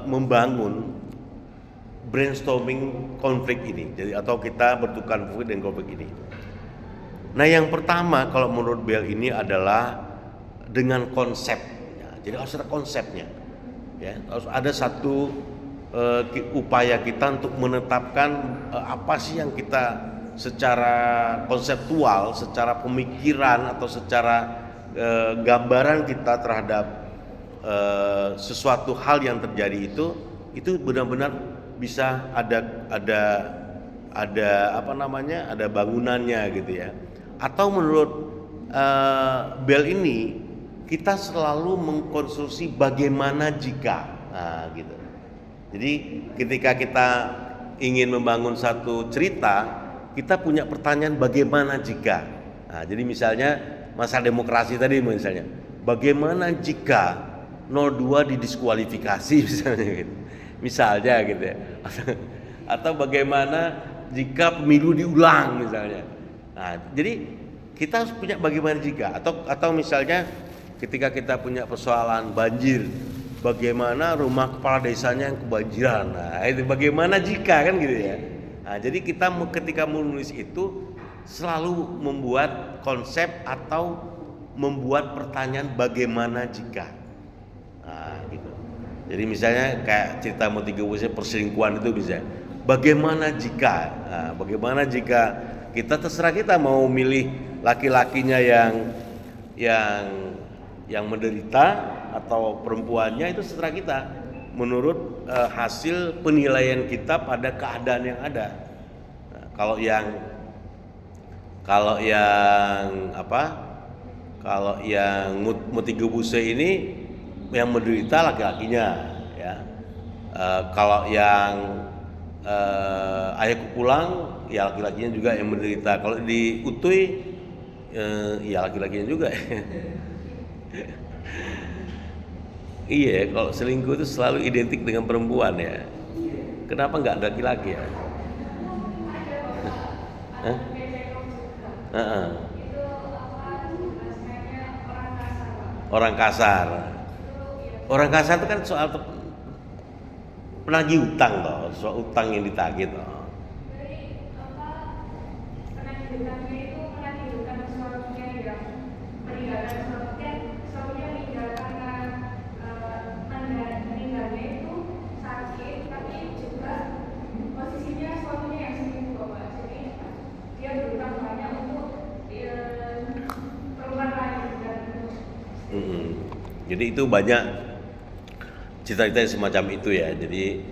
membangun brainstorming konflik ini. Jadi atau kita bertukar konflik dengan konflik ini. Nah, yang pertama kalau menurut Bell ini adalah dengan konsep. Jadi harus ada konsepnya. Ya, harus ada satu upaya kita untuk menetapkan apa sih yang kita secara konseptual, secara pemikiran atau secara gambaran kita terhadap sesuatu hal yang terjadi itu benar-benar bisa ada bangunannya gitu ya. Atau menurut Bell ini kita selalu mengkonstruksi bagaimana jika, gitu. Jadi ketika kita ingin membangun satu cerita, kita punya pertanyaan bagaimana jika. Nah, jadi misalnya masalah demokrasi tadi misalnya, bagaimana jika 02 didiskualifikasi misalnya gitu. Misalnya gitu ya. Atau bagaimana jika pemilu diulang misalnya. Nah, jadi kita harus punya bagaimana jika, atau misalnya ketika kita punya persoalan banjir, bagaimana rumah kepala desanya yang kebanjiran. Nah, itu bagaimana jika kan gitu ya. Nah, jadi kita ketika menulis itu selalu membuat konsep atau membuat pertanyaan bagaimana jika. Nah, gitu. Jadi misalnya kayak cerita Motiga Busnya perselingkuhan itu bisa. Bagaimana jika? Nah, bagaimana jika kita terserah kita mau milih laki-lakinya yang menderita atau perempuannya, itu terserah kita menurut hasil penilaian kita pada keadaan yang ada. Nah, kalau yang Motiga Buse ini yang menderita laki-lakinya, ya. Kalau yang ayahku pulang, ya laki-lakinya juga yang menderita. Kalau di Utuy, ya laki-lakinya juga. Iya, kalau selingkuh itu selalu identik dengan perempuan ya. Kenapa nggak laki-laki ya? Hah? Heeh. Orang kasar. Orang kasar itu kan soal penagih utang toh, soal utang yang ditagih toh. Jadi itu banyak cita-cita semacam itu ya. Jadi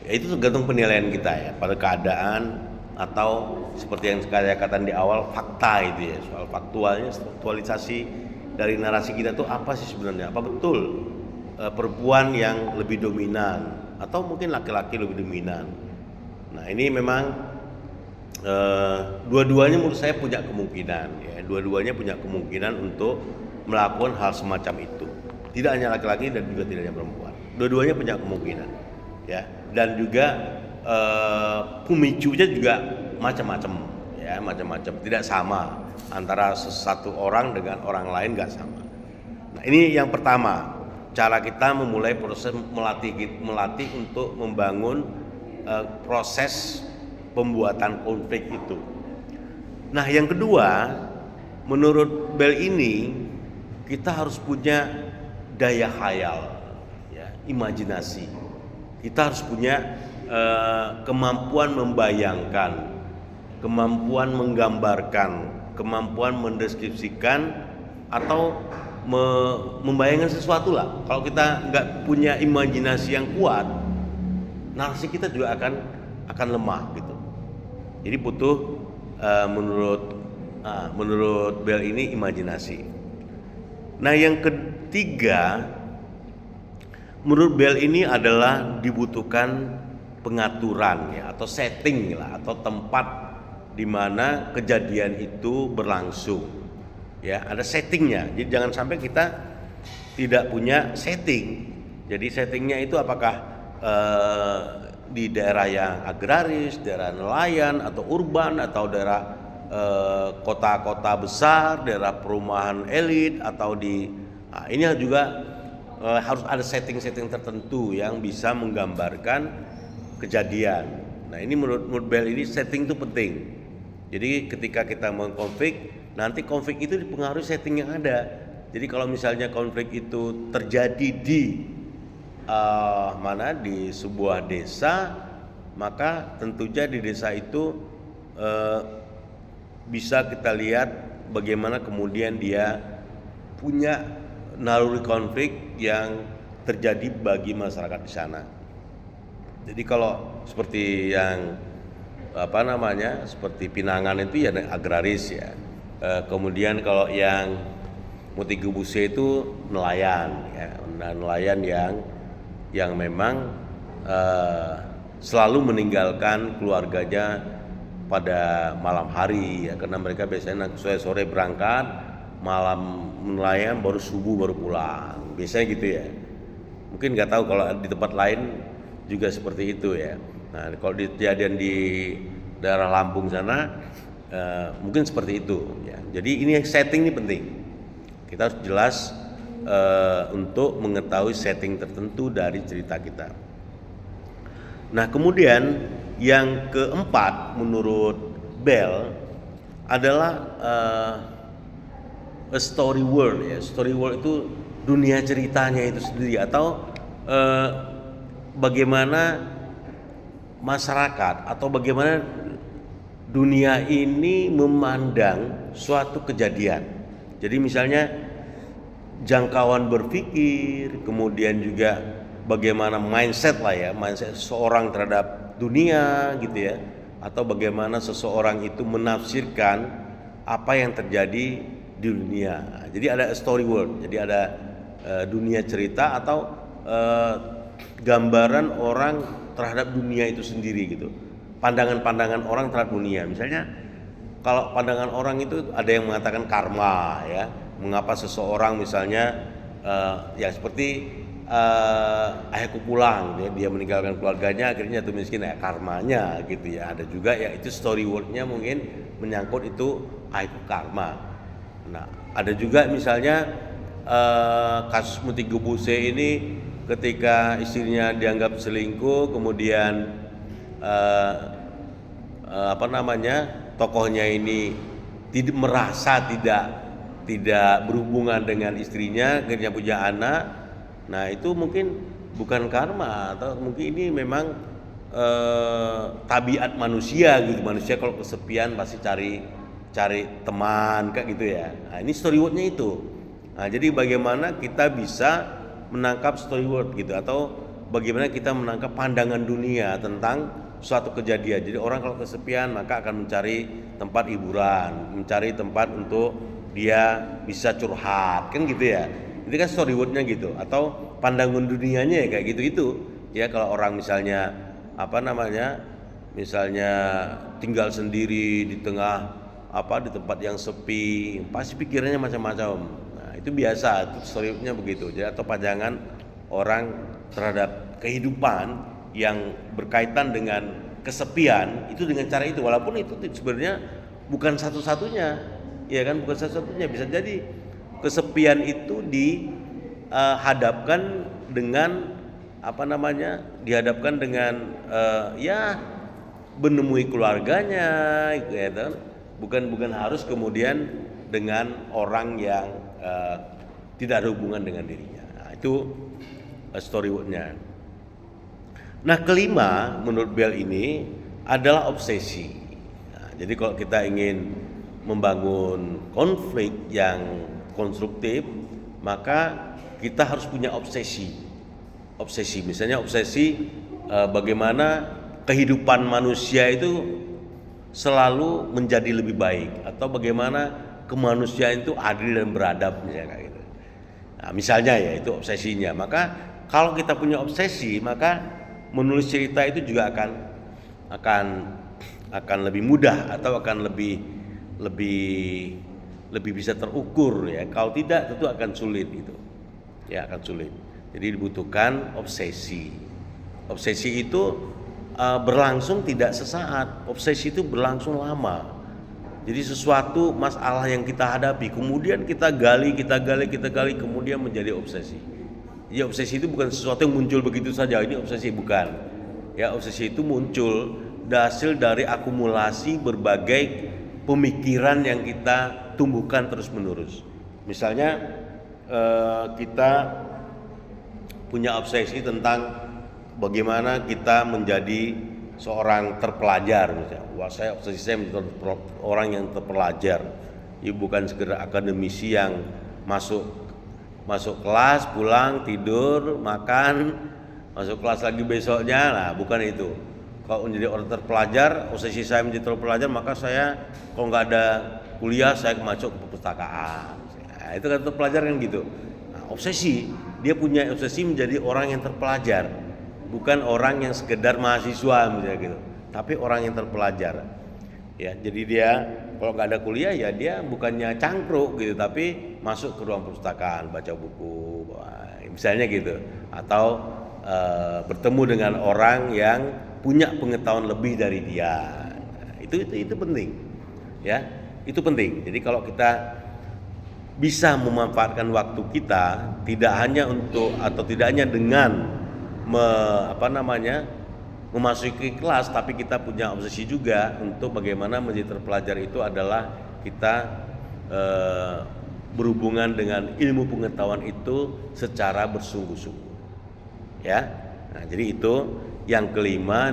ya itu tergantung penilaian kita ya pada keadaan, atau seperti yang saya katakan di awal, fakta itu ya, soal faktualnya, aktualisasi dari narasi kita tuh apa sih sebenarnya, apa betul perempuan yang lebih dominan atau mungkin laki-laki lebih dominan. Nah ini memang dua-duanya menurut saya punya kemungkinan ya, dua-duanya punya kemungkinan untuk melakukan hal semacam itu. Tidak hanya laki-laki dan juga tidak hanya perempuan. Dua-duanya punya kemungkinan, ya. Dan juga pemicunya juga macam-macam, ya, macam-macam. Tidak sama antara satu orang dengan orang lain, nggak sama. Nah, ini yang pertama, cara kita memulai proses melatih untuk membangun proses pembuatan konflik itu. Nah, yang kedua, menurut Bell ini kita harus punya daya khayal, ya, imajinasi. Kita harus punya kemampuan membayangkan, kemampuan menggambarkan, kemampuan mendeskripsikan atau membayangkan sesuatu lah. Kalau kita nggak punya imajinasi yang kuat, narasi kita juga akan lemah gitu. Jadi butuh menurut Bell ini imajinasi. Nah yang ketiga, menurut Bell ini adalah dibutuhkan pengaturan ya, atau setting lah, atau tempat di mana kejadian itu berlangsung. Ya, ada settingnya. Jadi jangan sampai kita tidak punya setting. Jadi settingnya itu apakah di daerah yang agraris, daerah nelayan atau urban, atau daerah kota-kota besar, daerah perumahan elit, atau ini juga harus ada setting-setting tertentu yang bisa menggambarkan kejadian. Nah ini menurut Bell ini setting itu penting. Jadi ketika kita mengkonflik, nanti konflik itu dipengaruhi setting yang ada. Jadi kalau misalnya konflik itu terjadi di di sebuah desa, maka tentunya di desa itu bisa kita lihat bagaimana kemudian dia punya naluri konflik yang terjadi bagi masyarakat di sana. Jadi kalau seperti yang seperti Pinangan itu ya agraris ya. Kemudian kalau yang Muti Gebuse itu nelayan ya, nelayan yang memang selalu meninggalkan keluarganya pada malam hari ya, karena mereka biasanya sore berangkat, malam nelayan, baru subuh baru pulang, biasanya gitu ya. Mungkin nggak tahu kalau di tempat lain juga seperti itu ya. Nah kalau kejadian di daerah Lampung sana mungkin seperti itu ya. Jadi ini setting ini penting, kita harus jelas untuk mengetahui setting tertentu dari cerita kita. Nah kemudian yang keempat menurut Bell adalah a story world ya. Story world itu dunia ceritanya itu sendiri, atau bagaimana masyarakat atau bagaimana dunia ini memandang suatu kejadian. Jadi misalnya jangkauan berpikir, kemudian juga bagaimana mindset seseorang terhadap dunia gitu ya, atau bagaimana seseorang itu menafsirkan apa yang terjadi di dunia. Jadi ada story world, jadi ada dunia cerita atau gambaran orang terhadap dunia itu sendiri gitu. Pandangan-pandangan orang terhadap dunia. Misalnya kalau pandangan orang itu ada yang mengatakan karma ya. Mengapa seseorang misalnya ya seperti ayahku pulang ya, dia meninggalkan keluarganya akhirnya jatuh miskin ya karmanya gitu ya. Ada juga ya itu story wordnya mungkin menyangkut itu ayahku karma. Nah ada juga misalnya kasus Muti Gebuse ini ketika istrinya dianggap selingkuh kemudian tokohnya ini merasa tidak berhubungan dengan istrinya akhirnya punya anak. Nah itu mungkin bukan karma atau mungkin ini memang tabiat manusia gitu. Manusia kalau kesepian pasti cari teman kayak gitu ya. Nah ini story wordnya itu. Nah jadi bagaimana kita bisa menangkap story word gitu atau bagaimana kita menangkap pandangan dunia tentang suatu kejadian. Jadi orang kalau kesepian maka akan mencari tempat hiburan, mencari tempat untuk dia bisa curhat kan gitu ya. Ini kan story wordnya gitu atau pandangan dunianya ya kayak gitu itu ya. Kalau orang misalnya misalnya tinggal sendiri di tengah di tempat yang sepi pasti pikirannya macam-macam. Nah itu biasa, itu story wordnya begitu. Jadi atau pandangan orang terhadap kehidupan yang berkaitan dengan kesepian itu dengan cara itu, walaupun itu sebenarnya bukan satu-satunya ya kan, bukan satu-satunya. Bisa jadi kesepian itu dihadapkan dengan dihadapkan dengan menemui keluarganya ya kan? bukan harus kemudian dengan orang yang tidak ada hubungan dengan dirinya. Nah, itu story wordnya. Nah kelima menurut Bell ini adalah obsesi. Nah, jadi kalau kita ingin membangun konflik yang konstruktif maka kita harus punya obsesi. Misalnya obsesi bagaimana kehidupan manusia itu selalu menjadi lebih baik atau bagaimana kemanusiaan itu adil dan beradab misalnya kayak gitu. Nah, misalnya ya itu obsesinya. Maka kalau kita punya obsesi maka menulis cerita itu juga akan lebih mudah atau akan lebih bisa terukur ya. Kalau tidak tentu akan sulit gitu. Ya akan sulit. Jadi dibutuhkan obsesi. Obsesi itu berlangsung tidak sesaat. Obsesi itu berlangsung lama. Jadi sesuatu masalah yang kita hadapi kemudian kita gali kemudian menjadi obsesi. Ya obsesi itu bukan sesuatu yang muncul begitu saja. Ini obsesi bukan. Ya obsesi itu muncul hasil dari akumulasi berbagai pemikiran yang kita tumbuhkan terus-menerus. Misalnya kita punya obsesi tentang bagaimana kita menjadi seorang terpelajar misalnya. Wah saya obsesi saya menjadi orang yang terpelajar. Ya bukan sekedar akademisi yang masuk kelas, pulang, tidur, makan, masuk kelas lagi besoknya. Nah, bukan itu. Kalau menjadi orang terpelajar, obsesi saya menjadi terpelajar, maka saya kalau nggak ada kuliah, saya masuk ke perpustakaan. Nah, itu kan terpelajar kan gitu. Nah, obsesi, dia punya obsesi menjadi orang yang terpelajar, bukan orang yang sekedar mahasiswa misalnya gitu, tapi orang yang terpelajar. Ya, jadi dia kalau nggak ada kuliah ya dia bukannya cangkruk gitu, tapi masuk ke ruang perpustakaan baca buku, misalnya gitu, atau bertemu dengan orang yang punya pengetahuan lebih dari dia. Itu penting, ya, itu penting. Jadi kalau kita bisa memanfaatkan waktu kita tidak hanya dengan memasuki kelas, tapi kita punya obsesi juga untuk bagaimana menjadi terpelajar itu adalah kita berhubungan dengan ilmu pengetahuan itu secara bersungguh-sungguh. Ya, nah, jadi itu yang kelima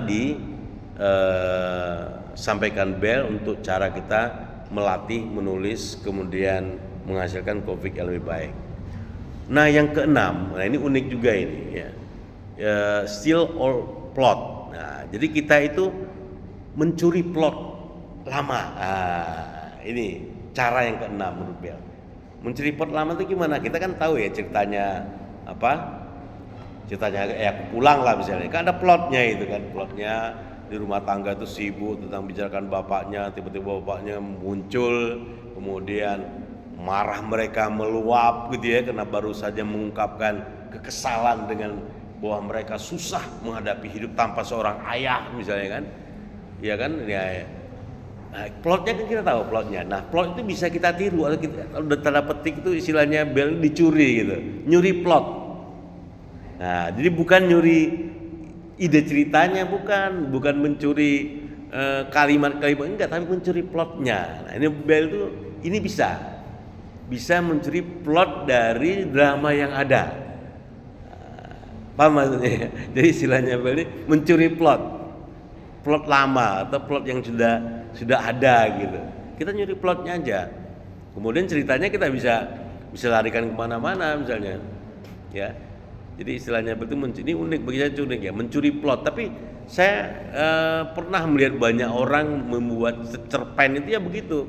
disampaikan Bell untuk cara kita melatih menulis kemudian menghasilkan konflik yang lebih baik. Nah yang keenam, nah ini unik juga ini ya, steal or plot. Nah, jadi kita itu mencuri plot lama. Nah, ini cara yang keenam menurut Bell. Mencuri plot lama itu gimana? Kita kan tahu ya ceritanya apa? Ceritanya ya pulang lah misalnya. Kan ada plotnya itu kan, plotnya di rumah tangga itu sibuk tentang bicarakan bapaknya, tiba-tiba bapaknya muncul, kemudian marah mereka meluap gitu ya, karena baru saja mengungkapkan kekesalan dengan bahwa mereka susah menghadapi hidup tanpa seorang ayah misalnya kan. Iya kan? Ya. Nah, plotnya kan kita tahu plotnya. Nah, plot itu bisa kita tiru atau kita udah tanda petik itu istilahnya bel dicuri gitu. Nyuri plot. Nah, jadi bukan nyuri ide ceritanya, bukan mencuri kalimat-kalimat enggak, tapi mencuri plotnya. Nah, ini bel itu ini bisa mencuri plot dari drama yang ada. Paham maksudnya? Jadi istilahnya bel ini mencuri plot lama atau plot yang sudah ada gitu. Kita nyuri plotnya aja. Kemudian ceritanya kita bisa larikan kemana-mana misalnya, ya. Jadi istilahnya betul ini unik bagi saya unik ya, mencuri plot. Tapi saya pernah melihat banyak orang membuat cerpen itu ya begitu.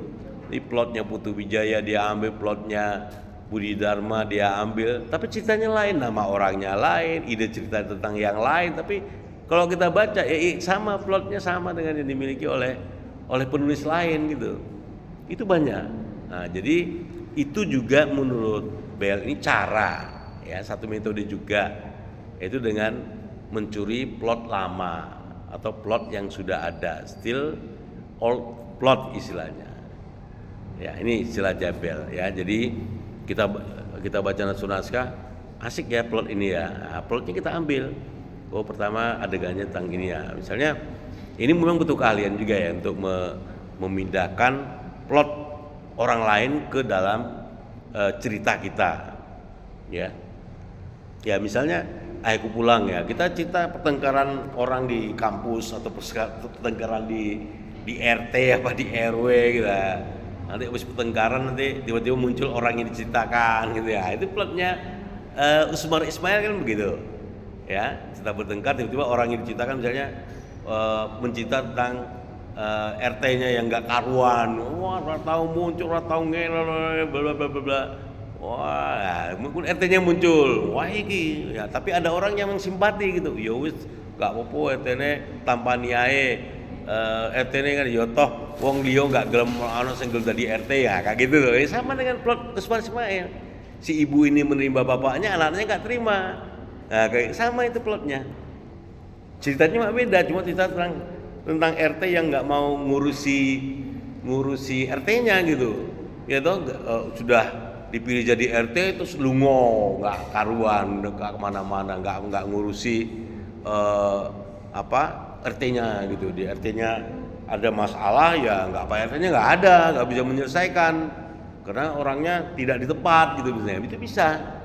Di plotnya Putu Wijaya dia ambil, plotnya Budi Dharma dia ambil, tapi ceritanya lain, nama orangnya lain, ide cerita tentang yang lain. Tapi kalau kita baca ya sama, plotnya sama dengan yang dimiliki oleh penulis lain gitu. Itu banyak. Nah, jadi itu juga menurut Bell ini cara, ya satu metode juga, yaitu dengan mencuri plot lama atau plot yang sudah ada, still old plot istilahnya. Ya, ini istilah Bell ya. Jadi kita baca naskah asik ya plot ini ya. Nah, plotnya kita ambil. Oh, pertama adegannya tentang ini ya. Misalnya ini memang butuh keahlian juga ya untuk memindahkan plot orang lain ke dalam cerita kita. Ya. Ya, misalnya Ayahku Pulang ya. Kita cerita pertengkaran orang di kampus atau pertengkaran di RT apa di RW gitu. Nanti habis pertengkaran nanti tiba-tiba muncul orang yang diceritakan gitu ya. Itu plotnya Usmar Ismail kan begitu. Ya, cerita bertengkar tiba-tiba orang yang diceritakan misalnya mencerita tentang RT-nya yang enggak karuan. Wah, tahu muncul, tahu ngel bla bla bla bla. Wah, mungkin RT-nya muncul. Wah, iki ya, tapi ada orang yang simpati gitu. Ya wis, enggak apa-apa RT-ne tanpa niae. RT-ne kan ya toh wong liya enggak gelem ana sing gelem dadi RT ya, kayak gitu loh. Sama dengan plot Usman Ismail. Si ibu ini menerima bapaknya, anaknya enggak terima. Nah, kayak sama itu plotnya. Ceritanya mah beda, cuma cerita tentang RT yang nggak mau ngurusi RT-nya gitu. Ya toh sudah dipilih jadi RT terus lungo, nggak karuan, nggak kemana-mana, nggak ngurusi RT-nya gitu. Di RT-nya ada masalah ya nggak, Pak RT-nya nggak ada, nggak bisa menyelesaikan karena orangnya tidak di tempat gitu misalnya. Itu bisa.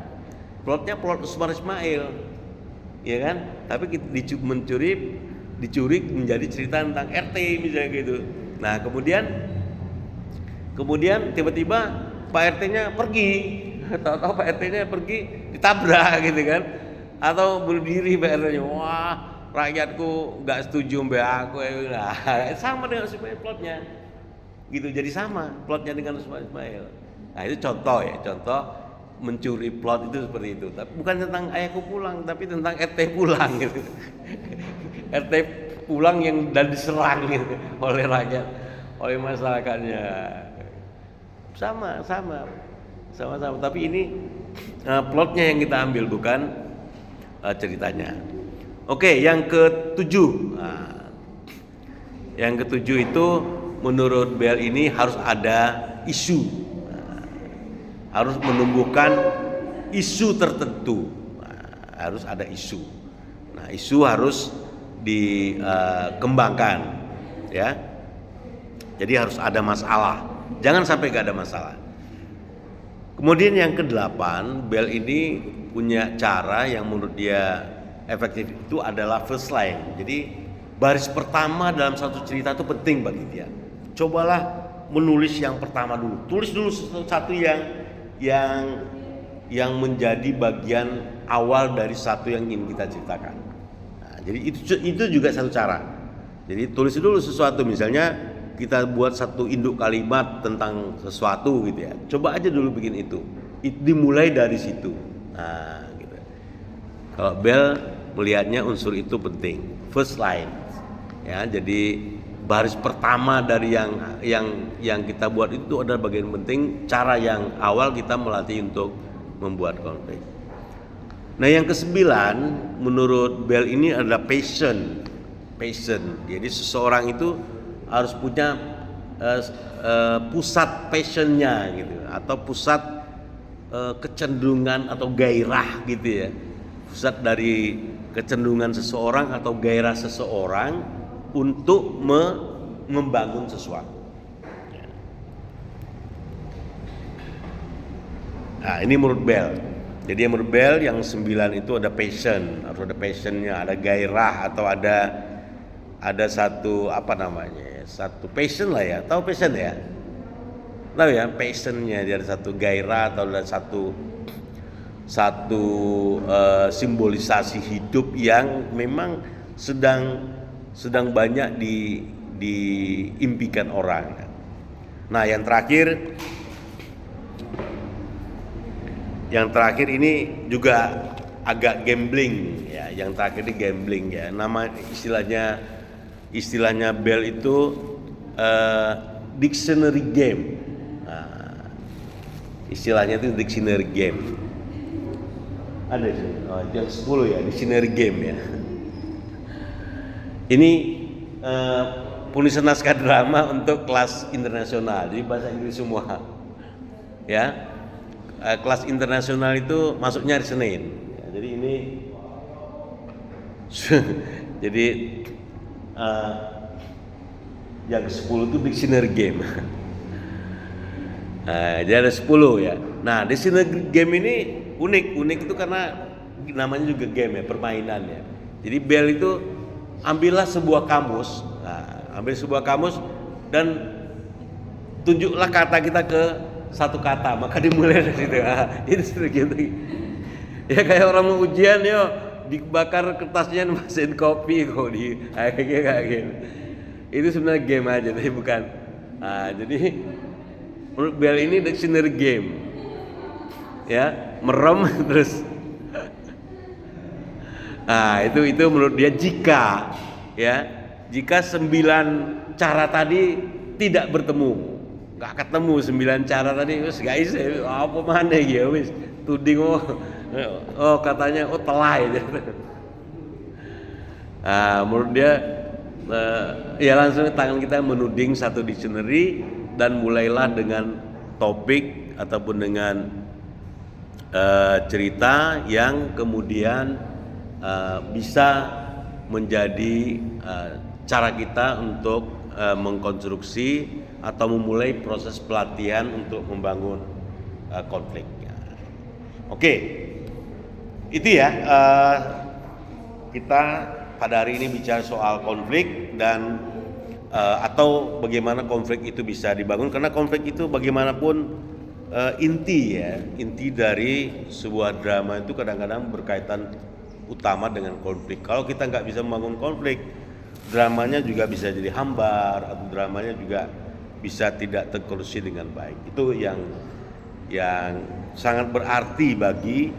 Plotnya plot Usmar Ismail, ya kan? Tapi dicuri menjadi cerita tentang RT misalnya gitu. Nah kemudian tiba-tiba Pak RT-nya pergi, tahu-tahu Pak RT-nya pergi ditabrak gitu kan? Atau bunuh diri Pak RT-nya, wah rakyatku nggak setuju mbak aku, nah, sama dengan Usmar plotnya, gitu. Jadi sama plotnya dengan Usmar Ismail. Nah itu contoh ya, contoh mencuri plot itu seperti itu. Tapi bukan tentang Ayahku Pulang, tapi tentang RT pulang gitu. RT pulang yang dan diserang gitu oleh rakyat, oleh masyarakatnya. Sama. Tapi ini plotnya yang kita ambil, bukan ceritanya. Oke, yang ketujuh. Nah, yang ketujuh itu menurut Bell ini harus ada isu. Harus menumbuhkan isu tertentu. Nah, harus ada isu. Nah, isu harus dikembangkan, ya. Jadi harus ada masalah. Jangan sampai gak ada masalah. Kemudian yang ke-8, Bell ini punya cara yang menurut dia efektif, itu adalah first line. Jadi baris pertama dalam satu cerita itu penting bagi dia. Cobalah menulis yang pertama dulu. Tulis dulu satu yang menjadi bagian awal dari satu yang ingin kita ceritakan. Nah, jadi itu juga satu cara. Jadi tulis dulu sesuatu, misalnya kita buat satu induk kalimat tentang sesuatu gitu ya. Coba aja dulu bikin itu. Dimulai dari situ. Nah, gitu. Kalau Bell melihatnya unsur itu penting. First line. Ya, jadi baris pertama dari yang kita buat itu adalah bagian penting, cara yang awal kita melatih untuk membuat konflik. Nah, yang kesembilan menurut Bell ini adalah passion. Jadi seseorang itu harus punya pusat passionnya gitu, atau pusat kecenderungan atau gairah gitu ya. Pusat dari kecenderungan seseorang atau gairah seseorang untuk membangun sesuatu. Nah, ini menurut Bell. Jadi menurut Bell yang 9 itu ada passion, harus ada passionnya, ada gairah, atau ada satu apa namanya, satu passion lah ya, tahu passion ya? Tahu ya, passionnya dia ada satu gairah atau ada satu simbolisasi hidup yang memang sedang banyak diimpikan orang. Nah, yang terakhir ini juga agak gambling ya. Yang terakhir ini gambling ya. Nama istilahnya Bell itu dictionary game. Nah, istilahnya itu dictionary game. Ada sih. Oh, yang 10 ya, dictionary game ya. Ini penulisan naskah drama untuk kelas internasional. Jadi bahasa Inggris semua. Ya. Kelas internasional itu masuknya hari Senin. Ya, jadi ini jadi yang 10 itu dictionary game. Jadi ada 10 ya. Nah, dictionary game ini unik itu karena namanya juga game ya, permainan ya. Jadi Bell itu ambil sebuah kamus dan tunjuklah kata kita ke satu kata, maka dimulai dari situ. Itu gitu. Ya kayak orang mau ujian, yo dibakar kertasnya mesin kopi kok kayak gitu. Itu sebenarnya game aja, tapi bukan. Jadi menurut Bell ini dictionary game. Ya, merem terus. Itu menurut dia jika 9 cara tadi tidak bertemu. Gak ketemu 9 cara tadi, wis gak iso apa maneh ya wis tuding katanya telai. Menurut dia ya langsung tangan kita menuding satu dictionary dan mulailah dengan topik ataupun dengan cerita yang kemudian bisa menjadi cara kita untuk mengkonstruksi atau memulai proses pelatihan untuk membangun konflik. Oke, itu ya kita pada hari ini bicara soal konflik dan atau bagaimana konflik itu bisa dibangun, karena konflik itu bagaimanapun inti dari sebuah drama itu kadang-kadang berkaitan utama dengan konflik. Kalau kita nggak bisa membangun konflik, dramanya juga bisa jadi hambar atau dramanya juga bisa tidak terkonstruksi dengan baik. Itu yang sangat berarti bagi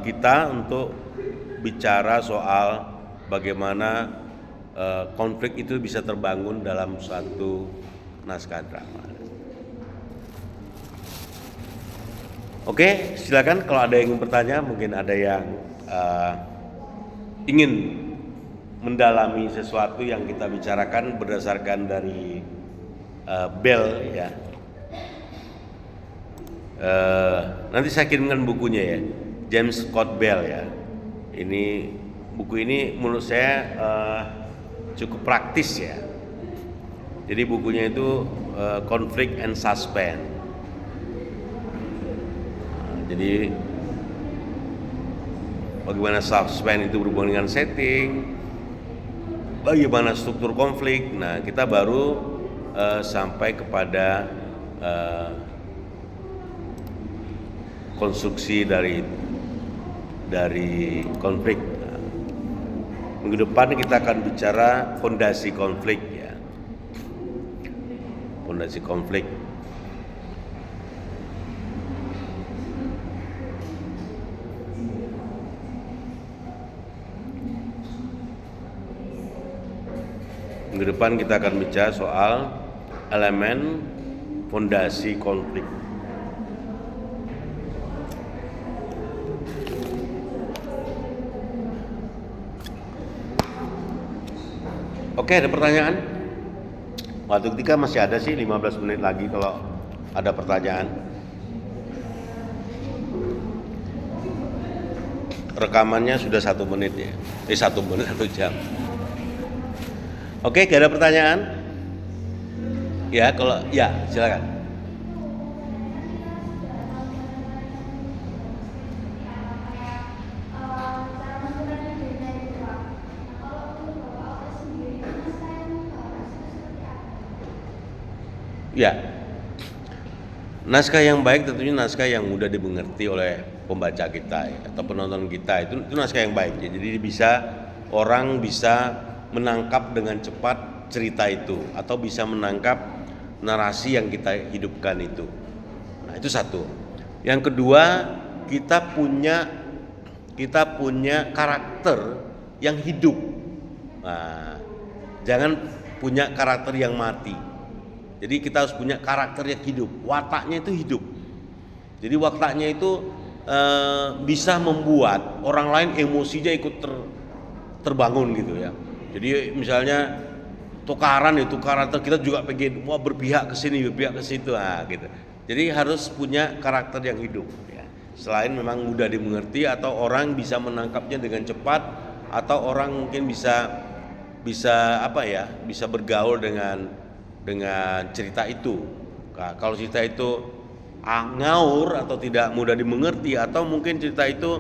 kita untuk bicara soal bagaimana konflik itu bisa terbangun dalam suatu naskah drama. Oke, silakan kalau ada yang ingin bertanya, mungkin ada yang ingin mendalami sesuatu yang kita bicarakan berdasarkan dari Bell ya. Nanti saya kirimkan bukunya ya, James Scott Bell ya. Buku ini menurut saya cukup praktis ya. Jadi bukunya itu Conflict and Suspense. Jadi bagaimana suspense itu berhubungan dengan setting, bagaimana struktur konflik. Nah, kita baru sampai kepada konstruksi dari konflik. Minggu depan kita akan bicara fondasi konflik ya. fondasi konflik. Minggu depan kita akan bicara soal elemen fondasi konflik. Oke, ada pertanyaan? Waktu ketika masih ada sih 15 menit lagi kalau ada pertanyaan. Rekamannya sudah 1 menit ya. 1 menit 1 jam. Oke, gak ada pertanyaan? Ya, kalau ya silakan. Ya, naskah yang baik tentunya naskah yang mudah dimengerti oleh pembaca kita ya, atau penonton kita itu naskah yang baik. Jadi orang bisa menangkap dengan cepat cerita itu atau bisa menangkap narasi yang kita hidupkan itu. Nah, itu satu. Yang kedua, kita punya karakter yang hidup. Nah, jangan punya karakter yang mati. Jadi kita harus punya karakter yang hidup, wataknya itu hidup. Jadi wataknya itu bisa membuat orang lain emosinya ikut terbangun gitu ya. Jadi misalnya tukaran kita juga pengen berpihak ke sini, berpihak ke situ, gitu. Jadi harus punya karakter yang hidup. Ya. Selain memang mudah dimengerti atau orang bisa menangkapnya dengan cepat atau orang mungkin bisa bergaul dengan cerita itu. Nah, kalau cerita itu ngaur atau tidak mudah dimengerti atau mungkin cerita itu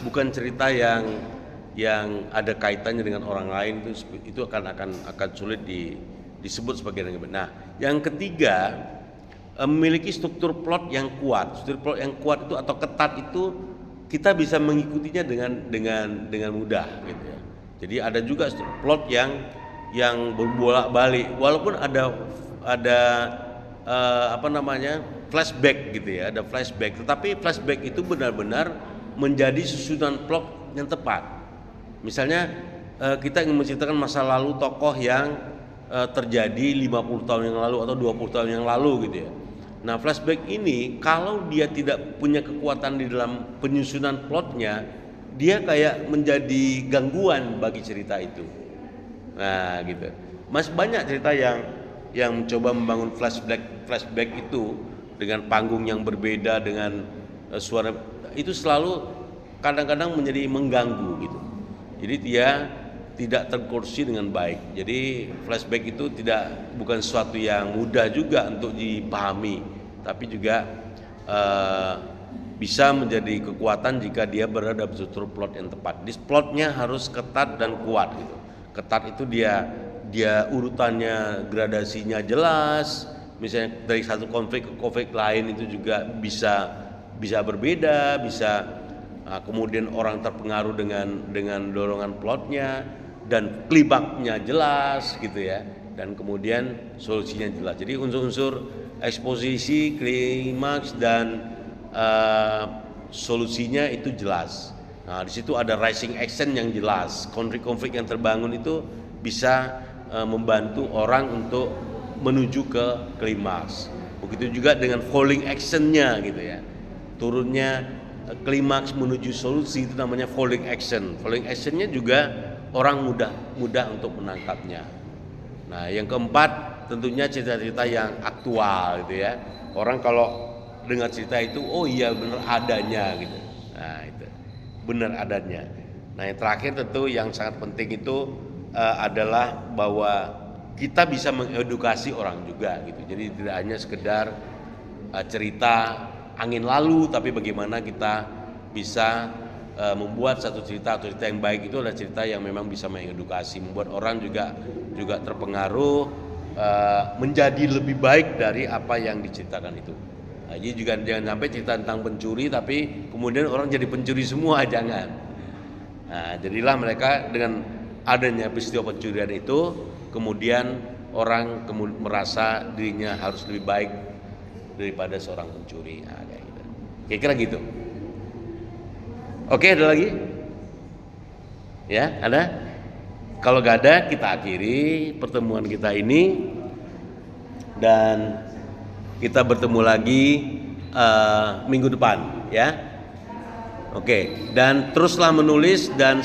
bukan cerita yang ada kaitannya dengan orang lain, itu akan sulit disebut sebagai yang benar. Nah, yang ketiga, memiliki struktur plot yang kuat. Struktur plot yang kuat itu atau ketat itu kita bisa mengikutinya dengan mudah gitu ya. Jadi ada juga struktur plot yang berbolak-balik walaupun ada flashback gitu ya, ada flashback, tetapi flashback itu benar-benar menjadi susunan plot yang tepat. Misalnya kita ingin menceritakan masa lalu tokoh yang terjadi 50 tahun yang lalu atau 20 tahun yang lalu gitu ya. Nah, flashback ini kalau dia tidak punya kekuatan di dalam penyusunan plotnya, dia kayak menjadi gangguan bagi cerita itu. Nah, gitu. Masih banyak cerita yang mencoba membangun flashback itu dengan panggung yang berbeda, dengan suara itu selalu kadang-kadang menjadi mengganggu gitu. Jadi dia tidak terkursi dengan baik. Jadi flashback itu bukan sesuatu yang mudah juga untuk dipahami, tapi juga bisa menjadi kekuatan jika dia berada di struktur plot yang tepat. Di plotnya harus ketat dan kuat gitu. Ketat itu dia urutannya, gradasinya jelas. Misalnya dari satu konflik ke konflik lain itu juga bisa berbeda, kemudian orang terpengaruh dengan dorongan plotnya dan klimaksnya jelas gitu ya, dan kemudian solusinya jelas. Jadi unsur-unsur eksposisi, klimaks dan solusinya itu jelas. Nah, di situ ada rising action yang jelas. Konflik-konflik yang terbangun itu bisa membantu orang untuk menuju ke klimaks. Begitu juga dengan falling action-nya gitu ya. Turunnya klimaks menuju solusi itu namanya falling action. Falling action-nya juga orang mudah untuk menangkapnya. Nah, yang keempat tentunya cerita-cerita yang aktual gitu ya. Orang kalau dengar cerita itu, oh iya benar adanya gitu. Nah, itu benar adanya. Nah, yang terakhir tentu yang sangat penting itu adalah bahwa kita bisa mengedukasi orang juga gitu. Jadi tidak hanya sekedar cerita angin lalu, tapi bagaimana kita bisa membuat satu cerita yang baik itu adalah cerita yang memang bisa mengedukasi, membuat orang juga terpengaruh menjadi lebih baik dari apa yang diceritakan itu. Nah, jadi juga jangan sampai cerita tentang pencuri tapi kemudian orang jadi pencuri semua, jangan. Nah, jadilah mereka dengan adanya peristiwa pencurian itu kemudian orang merasa dirinya harus lebih baik daripada seorang pencuri. Nah, kayak gitu. Kira-kira gitu. Oke, ada lagi? Ya, ada? Kalau gak ada, kita akhiri pertemuan kita ini dan kita bertemu lagi minggu depan, ya. Oke, dan teruslah menulis dan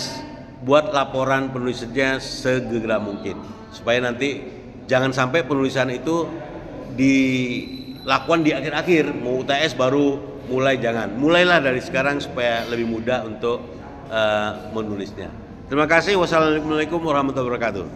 buat laporan penulisannya segera mungkin supaya nanti jangan sampai penulisan itu dilakukan di akhir-akhir, mau UTS baru mulai, jangan. Mulailah dari sekarang supaya lebih mudah untuk menulisnya. Terima kasih. Wassalamualaikum warahmatullahi wabarakatuh.